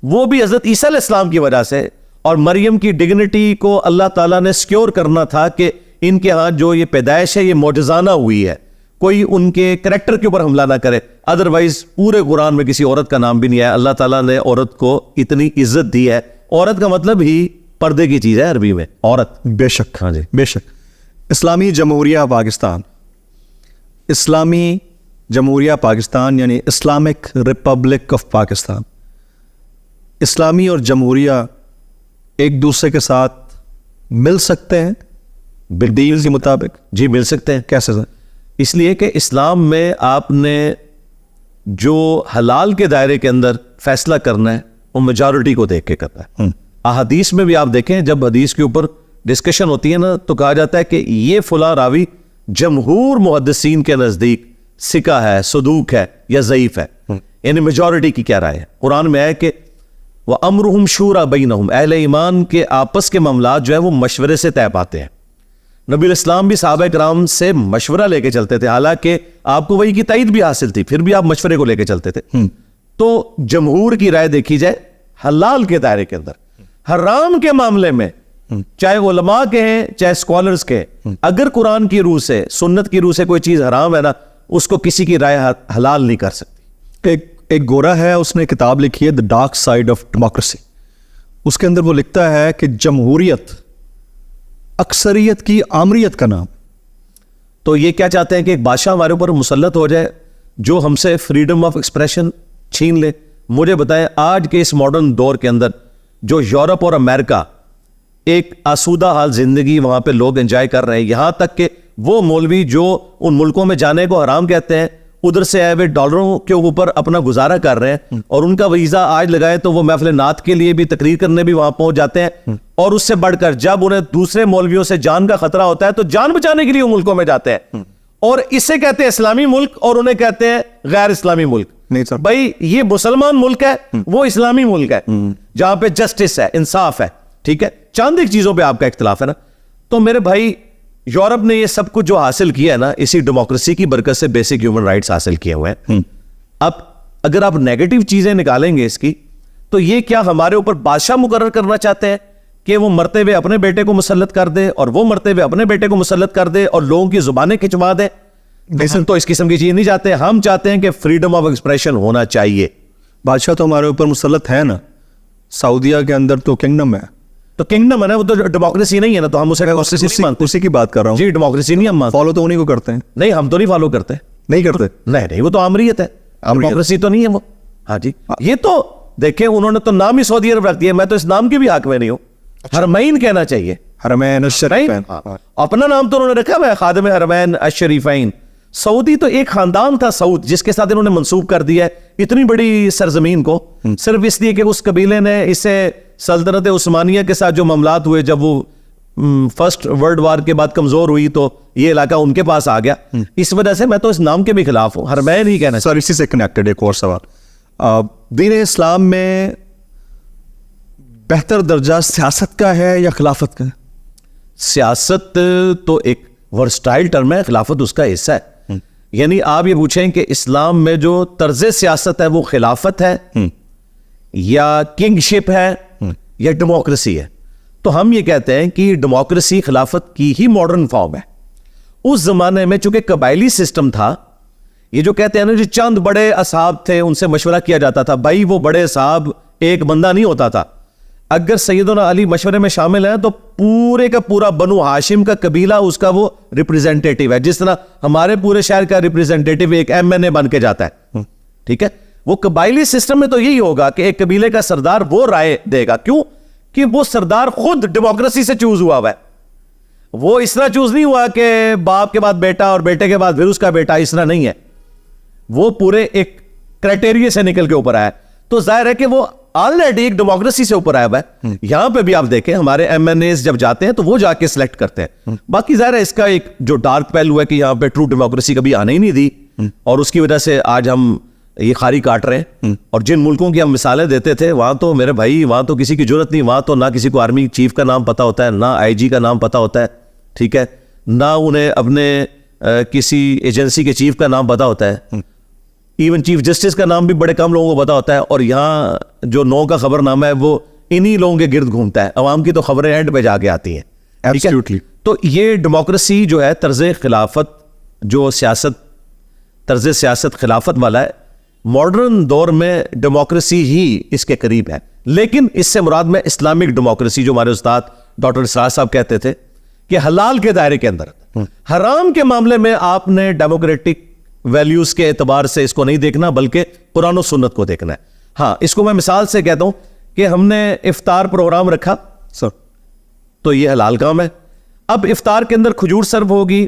وہ بھی حضرت عیسیٰ علیہ السلام کی وجہ سے, اور مریم کی ڈگنیٹی کو اللہ تعالیٰ نے سیکیور کرنا تھا کہ ان کے ہاں جو یہ پیدائش ہے یہ معجزانہ ہوئی ہے, کوئی ان کے کریکٹر کے اوپر حملہ نہ کرے. ادروائز پورے قرآن میں کسی عورت کا نام بھی نہیں ہے. اللہ تعالیٰ نے عورت کو اتنی عزت دی ہے. عورت کا مطلب ہی پردے کی چیز ہے عربی میں عورت. بے شک, ہاں جی بے شک. اسلامی جمہوریہ پاکستان, اسلامی جمہوریہ پاکستان یعنی اسلامک ریپبلک آف پاکستان, اسلامی اور جمہوریہ ایک دوسرے کے ساتھ مل سکتے ہیں دین کے مطابق؟ جی مل سکتے ہیں. کیسے سر؟ اس لیے کہ اسلام میں آپ نے جو حلال کے دائرے کے اندر فیصلہ کرنا ہے وہ میجورٹی کو دیکھ کے کرنا ہے. احادیث میں بھی آپ دیکھیں جب حدیث کے اوپر ڈسکشن ہوتی ہے نا تو کہا جاتا ہے کہ یہ فلاں راوی جمہور محدثین کے نزدیک ثقہ ہے, صدوق ہے یا ضعیف ہے, یعنی میجورٹی کی کیا رائے ہے. قرآن میں ہے کہ وَأَمْرُهُمْ شُورَى بَيْنَهُمْ, اہل ایمان کے آپس کے معاملات جو ہے وہ مشورے سے طے پاتے ہیں. نبی علیہ السلام بھی صحابہ کرام سے مشورہ لے کے چلتے تھے, حالانکہ آپ کو وہی کی تائید بھی حاصل تھی, پھر بھی آپ مشورے کو لے کے چلتے تھے. تو جمہور کی رائے دیکھی جائے حلال کے دائرے کے اندر. حرام کے معاملے میں چاہے علماء کے ہیں چاہے اسکالرز کے, اگر قرآن کی روح سے سنت کی روح سے کوئی چیز حرام ہے نا, اس کو کسی کی رائے حلال نہیں کر سکتی. ایک گورا ہے, اس نے کتاب لکھی ہے The Dark Side of Democracy. اس کے اندر وہ لکھتا ہے کہ جمہوریت اکثریت کی آمریت کا نام. تو یہ کیا چاہتے ہیں کہ ایک بادشاہ ہمارے اوپر مسلط ہو جائے جو ہم سے فریڈم آف ایکسپریشن چھین لے. مجھے بتائیں آج کے اس ماڈرن دور کے اندر جو یورپ اور امریکہ ایک آسودہ حال زندگی وہاں پہ لوگ انجوائے کر رہے ہیں, یہاں تک کہ وہ مولوی جو ان ملکوں میں جانے کو حرام کہتے ہیں ادھر سے آئے ہوئے ڈالروں کے اوپر اپنا گزارا کر رہے ہیں, اور ان کا ویزا آج لگائے تو وہ محفل نعت کے لیے بھی تقریر کرنے بھی وہاں پہنچ جاتے ہیں. اور اس سے بڑھ کر جب انہیں دوسرے مولویوں سے جان کا خطرہ ہوتا ہے تو جان بچانے کے لیے وہ ملکوں میں جاتے ہیں, اور اسے کہتے ہیں اسلامی ملک اور انہیں کہتے ہیں غیر اسلامی ملک. نہیں سر بھائی یہ مسلمان ملک ہے, وہ اسلامی ملک ہے جہاں پہ جسٹس ہے, انصاف ہے, ٹھیک ہے, چند ایک چیزوں پہ آپ کا اختلاف ہے نا. تو میرے بھائی یورپ نے یہ سب کچھ جو حاصل کیا ہے نا اسی ڈیموکریسی کی برکت سے بیسک ہیومن رائٹس حاصل کیے ہوئے ہیں. اب اگر آپ نیگیٹو چیزیں نکالیں گے اس کی تو یہ کیا ہمارے اوپر بادشاہ مقرر کرنا چاہتے ہیں کہ وہ مرتے ہوئے اپنے بیٹے کو مسلط کر دے اور وہ مرتے ہوئے اپنے بیٹے کو مسلط کر دے اور لوگوں کی زبانیں کھچوا دے؟ تو اس قسم کی چیز نہیں چاہتے. ہم چاہتے ہیں کہ فریڈم آف ایکسپریشن ہونا چاہیے. بادشاہ تو ہمارے اوپر مسلط ہے نا, سعودیہ کے اندر تو کنگڈم ہے, تو کنگڈم ہے نا, وہ تو ڈیموکریسی نہیں ہے نا, تو ہم اسے ڈیموکریسی مانتے اسی کی بات کر رہا ہوں. جی ڈیموکریسی نہیں ہم مانتے. فالو تو انہیں کو کرتے ہیں. نہیں ہم تو نہیں فالو کرتے. نہیں کرتے. نہیں وہ تو آمریت ہے, ڈیموکریسی تو نہیں ہے وہ. ہاں جی, یہ تو دیکھیں انہوں نے تو نام ہی سعودی عرب رکھ دیا, میں تو اس نام کے بھی حق میں نہیں ہوں. حرمین کہنا چاہیے, حرمین الشریفین. اپنا نام تو انہوں نے رکھا ہوا ہے خادم حرمین الشریفین. سعودی تو ایک خاندان تھا سعود, جس کے ساتھ انہوں نے منسوب کر دیا ہے اتنی بڑی سرزمین کو, صرف اس لیے کہ اس قبیلے نے اسے سلطنت عثمانیہ کے ساتھ جو معاملات ہوئے, جب وہ فرسٹ ورلڈ وار کے بعد کمزور ہوئی تو یہ علاقہ ان کے پاس آ گیا. اس وجہ سے میں تو اس نام کے بھی خلاف ہوں, حرمین ہی کہنا. سر اسی سے کنیکٹڈ ایک اور سوال, دین اسلام میں بہتر درجہ سیاست کا ہے یا خلافت کا ہے؟ سیاست تو ایک ورسٹائل ٹرم ہے, خلافت اس کا حصہ ہے. یعنی آپ یہ پوچھیں کہ اسلام میں جو طرز سیاست ہے وہ خلافت ہے یا کنگ شپ ہے یا ڈیموکریسی ہے, تو ہم یہ کہتے ہیں کہ ڈیموکریسی خلافت کی ہی ماڈرن فارم ہے. اس زمانے میں چونکہ قبائلی سسٹم تھا, یہ جو کہتے ہیں نا جو چند بڑے اصحاب تھے ان سے مشورہ کیا جاتا تھا, بھائی وہ بڑے صاحب ایک بندہ نہیں ہوتا تھا. اگر سیدنا علی مشورے میں شامل ہیں تو پورے کا پورا بنو ہاشم کا قبیلہ اس کا وہ ریپریزنٹیٹیو ہے, جس طرح ہمارے پورے شہر کا ریپریزنٹیٹیو ایک MNA بن کے جاتا ہے. ٹھیک ہے, وہ قبائلی سسٹم میں تو یہی ہوگا کہ ایک قبیلے کا سردار وہ رائے دے گا. کیوں کہ وہ سردار خود ڈیموکریسی سے چوز ہوا ہے. وہ اس طرح چوز نہیں ہوا کہ باپ کے بعد بیٹا اور بیٹے کے بعد پھر اس کا بیٹا, اس طرح نہیں ہے. وہ پورے ایک کرائٹیریا سے نکل کے اوپر آیا, تو ظاہر ہے کہ وہ آلریڈی ایک ڈیموکریسی سے اوپر آیا ہوا ہے. یہاں پہ بھی آپ دیکھیں ہمارے MNAs جب جاتے ہیں تو وہ جا کے سلیکٹ کرتے ہیں. باقی ظاہر ہے اس کا ایک جو ڈارک پہلو ہے کہ یہاں پہ ٹرو ڈیموکریسی کبھی آنے ہی نہیں دی, اور اس کی وجہ سے آج ہم یہ خاری کاٹ رہے ہیں. اور جن ملکوں کی ہم مثالیں دیتے تھے وہاں تو میرے بھائی وہاں تو کسی کی ضرورت نہیں, وہاں تو نہ کسی کو آرمی چیف کا نام پتا ہوتا ہے, نہ IG کا نام پتا ہوتا ہے, ٹھیک ہے, نہ انہیں اپنے کسی ایجنسی کے چیف کا نام پتا ہوتا ہے, ایون چیف جسٹس کا نام بھی بڑے کم لوگوں کو پتا ہوتا ہے. اور یہاں جو 9 کا خبر نامہ ہے وہ انہی لوگوں کے گرد گھومتا ہے, عوام کی تو خبریں اینڈ پہ جا کے آتی ہیں. Absolutely. تو یہ ڈیموکریسی جو ہے طرز خلافت, جو سیاست طرز سیاست خلافت والا ہے, ماڈرن دور میں ڈیموکریسی ہی اس کے قریب ہے. لیکن اس سے مراد میں اسلامک ڈیموکریسی, جو ہمارے استاد ڈاکٹر اسرار صاحب کہتے تھے کہ حلال کے دائرے کے اندر, حرام کے معاملے میں آپ نے ڈیموکریٹک ویلیوز کے اعتبار سے اس کو نہیں دیکھنا بلکہ قرآن و سنت کو دیکھنا ہے. ہاں اس کو میں مثال سے کہتا ہوں کہ ہم نے افطار پروگرام رکھا سر, تو یہ حلال کام ہے. اب افطار کے اندر کھجور سرو ہوگی,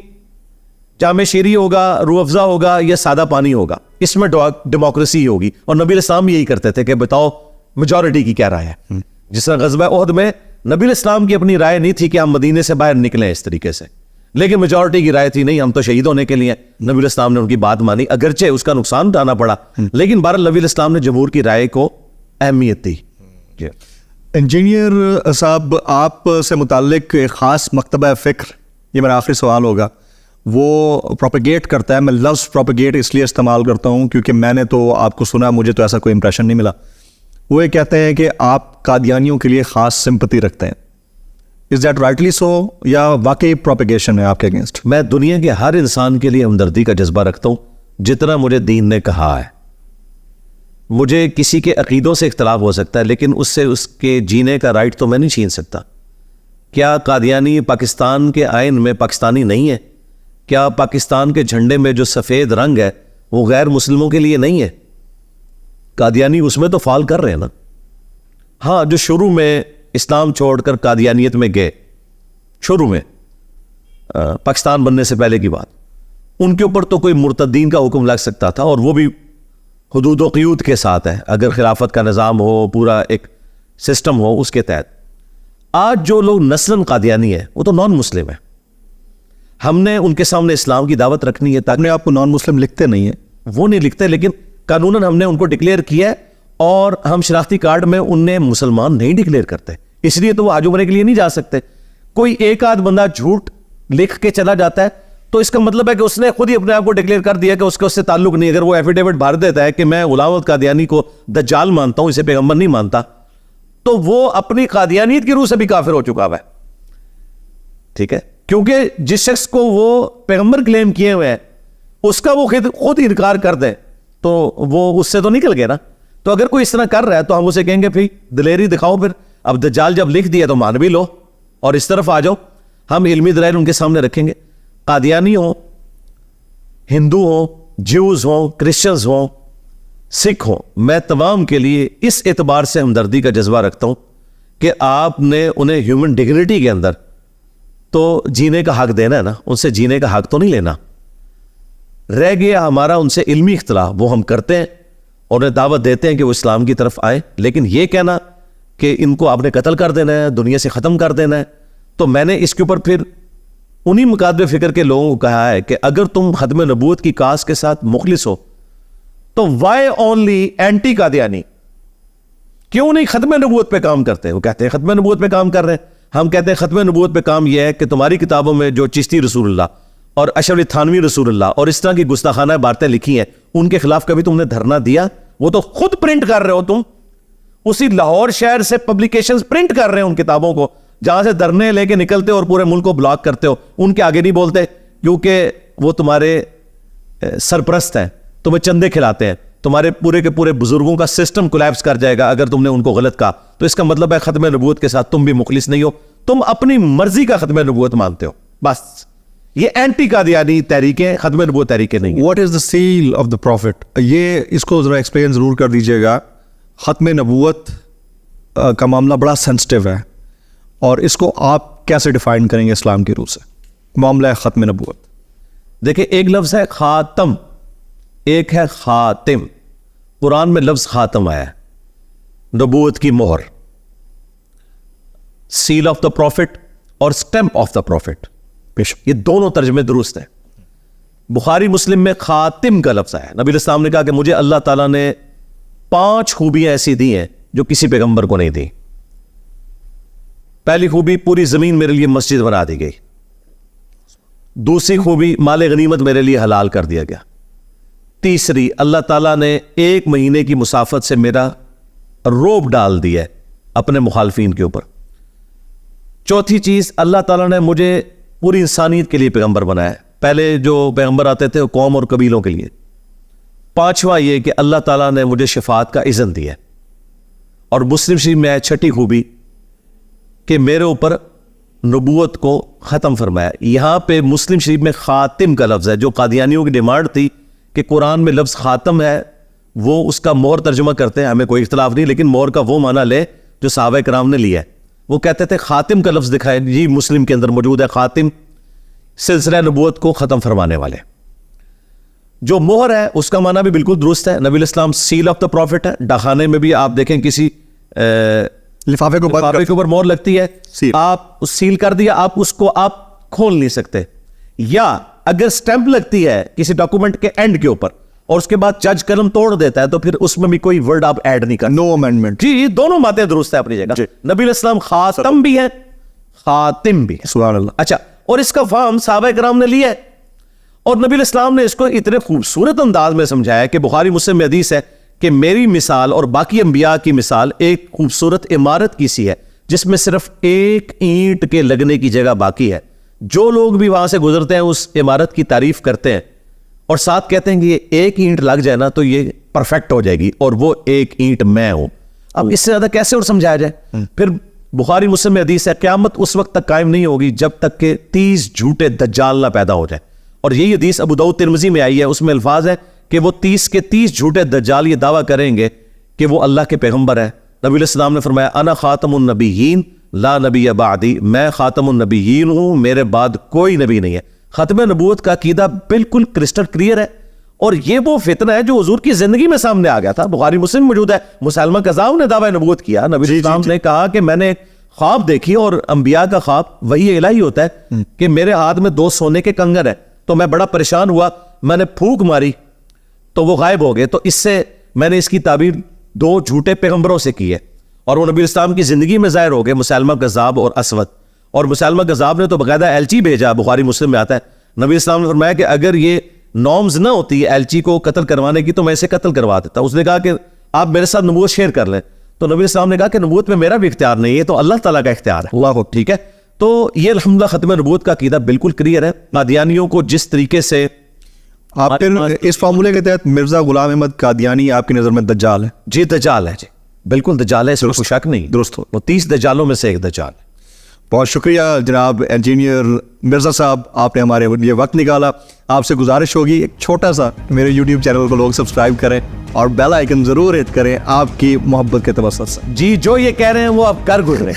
جامع شیری ہوگا, روح افزا ہوگا یا سادہ پانی ہوگا, اس میں ڈیموکریسی ہوگی. اور نبی الاسلام یہی کرتے تھے کہ بتاؤ میجورٹی کی کیا رائے ہے. جس طرح غزوہ احد میں نبی الاسلام کی اپنی رائے نہیں تھی کہ ہم مدینے سے باہر نکلیں اس طریقے سے, لیکن میجورٹی کی رائے تھی نہیں ہم تو شہید ہونے کے لیے. نبی الاسلام نے ان کی بات مانی, اگرچہ اس کا نقصان اٹھانا پڑا, لیکن بہرحال نبی الاسلام نے جمہور کی رائے کو اہمیت دی. انجینئر صاحب آپ سے متعلق ایک خاص مکتبہ فکر, یہ میرا آخری سوال ہوگا, وہ پروپیگیٹ کرتا ہے. میں لفظ پروپیگیٹ اس لیے استعمال کرتا ہوں کیونکہ میں نے تو آپ کو سنا, مجھے تو ایسا کوئی امپریشن نہیں ملا. وہ یہ کہتے ہیں کہ آپ قادیانیوں کے لیے خاص سمپتی رکھتے ہیں. از دیٹ رائٹلی سو یا واقعی پروپیگیشن ہے آپ کے اگینسٹ؟ میں دنیا کے ہر انسان کے لیے ہمدردی کا جذبہ رکھتا ہوں جتنا مجھے دین نے کہا ہے. مجھے کسی کے عقیدوں سے اختلاف ہو سکتا ہے لیکن اس سے اس کے جینے کا رائٹ تو میں نہیں چھین سکتا. کیا قادیانی پاکستان کے آئین میں پاکستانی نہیں ہے؟ کیا پاکستان کے جھنڈے میں جو سفید رنگ ہے وہ غیر مسلموں کے لیے نہیں ہے؟ قادیانی اس میں تو فال کر رہے ہیں نا. ہاں جو شروع میں اسلام چھوڑ کر قادیانیت میں گئے, شروع میں پاکستان بننے سے پہلے کی بات, ان کے اوپر تو کوئی مرتدین کا حکم لگ سکتا تھا, اور وہ بھی حدود و قیود کے ساتھ ہے, اگر خلافت کا نظام ہو, پورا ایک سسٹم ہو اس کے تحت. آج جو لوگ نسلاً قادیانی ہیں وہ تو نان مسلم ہیں. ہم نے ان کے سامنے اسلام کی دعوت رکھنی ہے تاکہ آپ کو نان مسلم لکھتے نہیں ہیں. وہ نہیں لکھتے, لیکن قانوناً ہم نے ان کو ڈکلیئر کیا ہے, اور ہم شناختی کارڈ میں انہیں مسلمان نہیں ڈکلیئر کرتے, اس لیے تو وہ حج عمرے کے لیے نہیں جا سکتے. کوئی ایک آدھ بندہ جھوٹ لکھ کے چلا جاتا ہے تو اس کا مطلب ہے کہ اس نے خود ہی اپنے آپ کو ڈکلیئر کر دیا کہ اس کا اس سے تعلق نہیں. اگر وہ ایفیڈیوٹ بھر دیتا ہے کہ میں غلام احمد قادیانی کو دجال مانتا ہوں, اسے پیغمبر نہیں مانتا, تو وہ اپنی قادیانیت کی روح سے بھی کافر ہو چکا ہے. ٹھیک ہے, کیونکہ جس شخص کو وہ پیغمبر کلیم کیے ہوئے ہیں اس کا وہ خود انکار کر دے تو وہ اس سے تو نکل گئے نا. تو اگر کوئی اس طرح کر رہا ہے تو ہم اسے کہیں گے پھر دلیری دکھاؤ, پھر اب دجال جب لکھ دیا تو مان بھی لو اور اس طرف آ جاؤ. ہم علمی دلائل ان کے سامنے رکھیں گے. قادیانی ہوں, ہندو ہوں, جیوز ہوں, کرسچنز ہوں, سکھ ہوں, میں تمام کے لیے اس اعتبار سے ہمدردی کا جذبہ رکھتا ہوں کہ آپ نے انہیں ہیومن ڈگنیٹی کے اندر تو جینے کا حق دینا ہے نا, ان سے جینے کا حق تو نہیں لینا. رہ گیا ہمارا ان سے علمی اختلاف, وہ ہم کرتے ہیں اور انہیں دعوت دیتے ہیں کہ وہ اسلام کی طرف آئیں, لیکن یہ کہنا کہ ان کو آپ نے قتل کر دینا ہے, دنیا سے ختم کر دینا ہے, تو میں نے اس کے اوپر پھر انہی مکاتب فکر کے لوگوں کو کہا ہے کہ اگر تم ختم نبوت کی کاس کے ساتھ مخلص ہو تو وائی اونلی اینٹی قادیانی, کیوں نہیں ختم نبوت پہ کام کرتے؟ وہ کہتے ہیں ختم نبوت پہ کام کر رہے ہیں. ہم کہتے ہیں ختم نبوت پہ کام یہ ہے کہ تمہاری کتابوں میں جو چشتی رسول اللہ اور اشرف علی تھانوی رسول اللہ اور اس طرح کی گستاخانہ باتیں لکھی ہیں, ان کے خلاف کبھی تم نے دھرنا دیا؟ وہ تو خود پرنٹ کر رہے ہو تم, اسی لاہور شہر سے پبلیکیشنز پرنٹ کر رہے ہیں ان کتابوں کو, جہاں سے دھرنے لے کے نکلتے ہو اور پورے ملک کو بلاک کرتے ہو. ان کے آگے نہیں بولتے کیونکہ وہ تمہارے سرپرست ہیں, تمہیں چندے کھلاتے ہیں, تمہارے پورے کے پورے بزرگوں کا سسٹم کولیپس کر جائے گا اگر تم نے ان کو غلط کہا. تو اس کا مطلب ہے ختم نبوت کے ساتھ تم بھی مخلص نہیں ہو, تم اپنی مرضی کا ختم نبوت مانتے ہو. بس یہ اینٹی قادیانی تحریکیں, ختم نبوت تحریکیں نہیں ہیں. What is the sale of the profit, یہ اس کو ذرا ایکسپلین ضرور کر دیجیے گا. ختم نبوت کا معاملہ بڑا سینسٹیو ہے اور اس کو آپ کیسے ڈیفائن کریں گے اسلام کی روح سے, معاملہ ہے ختم نبوت؟ دیکھیں, ایک لفظ ہے خاتم, ایک ہے خاتم. قرآن میں لفظ خاتم آیا ہے, نبوت کی مہر, سیل آف دا پروفٹ اور اسٹمپ آف دا پروفٹ, یہ دونوں ترجمے درست ہیں. بخاری مسلم میں خاتم کا لفظ آیا. نبی الاسلام نے کہا کہ مجھے اللہ تعالیٰ نے 5 خوبیاں ایسی دی ہیں جو کسی پیغمبر کو نہیں دی. پہلی خوبی, پوری زمین میرے لیے مسجد بنا دی گئی. دوسری خوبی, مال غنیمت میرے لیے حلال کر دیا گیا. تیسری, اللہ تعالیٰ نے 1 مہینے کی مسافت سے میرا روب ڈال دیا ہے اپنے مخالفین کے اوپر. چوتھی چیز, اللہ تعالیٰ نے مجھے پوری انسانیت کے لیے پیغمبر بنایا ہے. پہلے جو پیغمبر آتے تھے وہ قوم اور قبیلوں کے لیے. پانچواں یہ کہ اللہ تعالیٰ نے مجھے شفاعت کا اذن دیا ہے. اور مسلم شریف میں ہے 6ٹھی خوبی کہ میرے اوپر نبوت کو ختم فرمایا. یہاں پہ مسلم شریف میں خاتم کا لفظ ہے. جو قادیانیوں کی ڈیمانڈ تھی کہ قرآن میں لفظ خاتم ہے, وہ اس کا مہر ترجمہ کرتے ہیں, ہمیں کوئی اختلاف نہیں, لیکن مہر کا وہ معنی لے جو صحابہ کرام نے لیا ہے. وہ کہتے تھے خاتم کا لفظ دکھائے, جی مسلم کے اندر موجود ہے خاتم, سلسلہ نبوت کو ختم فرمانے والے. جو مہر ہے اس کا معنی بھی بالکل درست ہے. نبی الاسلام سیل آف دا پروفٹ ہے. ڈاکخانے میں بھی آپ دیکھیں کسی لفافے کے اوپر مہر لگتی ہے, آپ سیل کر دیا, آپ اس کو آپ کھول نہیں سکتے. یا اگر سٹیمپ لگتی ہے کسی ڈاکومنٹ کے اینڈ کے اوپر اور اس کے بعد جج قلم توڑ دیتا ہے تو پھر اس میں بھی کوئی ورڈ آپ ایڈ نہیں کرتے. نو امینڈمنٹ. جی دونوں باتیں درست ہے اپنی جگہ. نبی الاسلام خاتم بھی ہے, خاتم بھی ہے. سبحان اللہ. اچھا, اور اس کا فہم صحابہ کرام نے لیا ہے اور نبی الاسلام نے اس کو اتنے خوبصورت انداز میں سمجھایا کہ بخاری مسلم میں حدیث ہے کہ میری مثال اور باقی انبیاء کی مثال ایک خوبصورت عمارت کی سی ہے جس میں صرف 1 اینٹ کے لگنے کی جگہ باقی ہے. جو لوگ بھی وہاں سے گزرتے ہیں اس عمارت کی تعریف کرتے ہیں اور ساتھ کہتے ہیں کہ یہ 1 اینٹ لگ جائے نا تو یہ پرفیکٹ ہو جائے گی, اور وہ 1 اینٹ میں ہوں. اب اس سے زیادہ کیسے اور سمجھایا جائے؟ پھر بخاری مسلم میں حدیث ہے قیامت اس وقت تک قائم نہیں ہوگی جب تک کہ 30 جھوٹے دجال نہ پیدا ہو جائے. اور یہی حدیث ابو داؤد ترمذی میں آئی ہے. اس میں الفاظ ہے کہ وہ 30 کے 30 جھوٹے دجال یہ دعویٰ کریں گے کہ وہ اللہ کے پیغمبر ہے. نبی علیہ السلام نے فرمایا انا خاتم النبیین لا نبی بعدی, میں خاتم النبیین ہوں, میرے بعد کوئی نبی نہیں ہے. ختم نبوت کا عقیدہ بالکل کرسٹل کلیئر ہے, اور یہ وہ فتنہ ہے جو حضور کی زندگی میں سامنے آ گیا تھا. بخاری مسلم موجود ہے. مسلمہ کذاب نے دعویٰ نبوت کیا. نبی علیہ السلام نے کہا کہ میں نے خواب دیکھی, اور انبیاء کا خواب وحی الہی ہوتا ہے کہ میرے ہاتھ میں 2 سونے کے کنگر ہیں, تو میں بڑا پریشان ہوا, میں نے پھونک ماری تو وہ غائب ہو گئے. تو اس سے میں نے اس کی تعبیر 2 جھوٹے پیغمبروں سے کی ہے, اور وہ نبی اسلام کی زندگی میں ظاہر ہو گئے, مسلمہ کذاب اور اسود. اور مسلمہ کذاب نے تو باقاعدہ ایلچی بھیجا, بخاری مسلم میں آتا ہے. نبی اسلام نے فرمایا کہ اگر یہ نارمز نہ ہوتی ایلچی کو قتل کروانے کی تو میں اسے قتل کروا دیتا. اس نے کہا کہ آپ میرے ساتھ نبوت شیئر کر لیں. تو نبی اسلام نے کہا کہ نبوت میں میرا بھی اختیار نہیں ہے, تو اللہ تعالیٰ کا اختیار ہے. اللہ کو ٹھیک ہے. تو یہ الحمدللہ ختم نبوت کا عقیدہ بالکل کلیئر ہے. قادیانیوں کو جس طریقے سے آپ پھر اس فارمولے کے تحت مرزا غلام احمد قادیانی آپ کی نظر میں دجال ہے؟ جی دجال ہے. جی بالکل دجال ہے, اس میں کوئی شک نہیں. درست ہو. وہ 30 دجالوں میں سے ایک دجال ہے. بہت شکریہ جناب انجینئر مرزا صاحب, آپ نے ہمارے لیے وقت نکالا. آپ سے گزارش ہوگی ایک چھوٹا سا میرے یوٹیوب چینل کو لوگ سبسکرائب کریں اور بیل آئیکن ضرور ہٹ کریں آپ کی محبت کے توسط سے. جی جو یہ کہہ رہے ہیں وہ اب کر گزرے.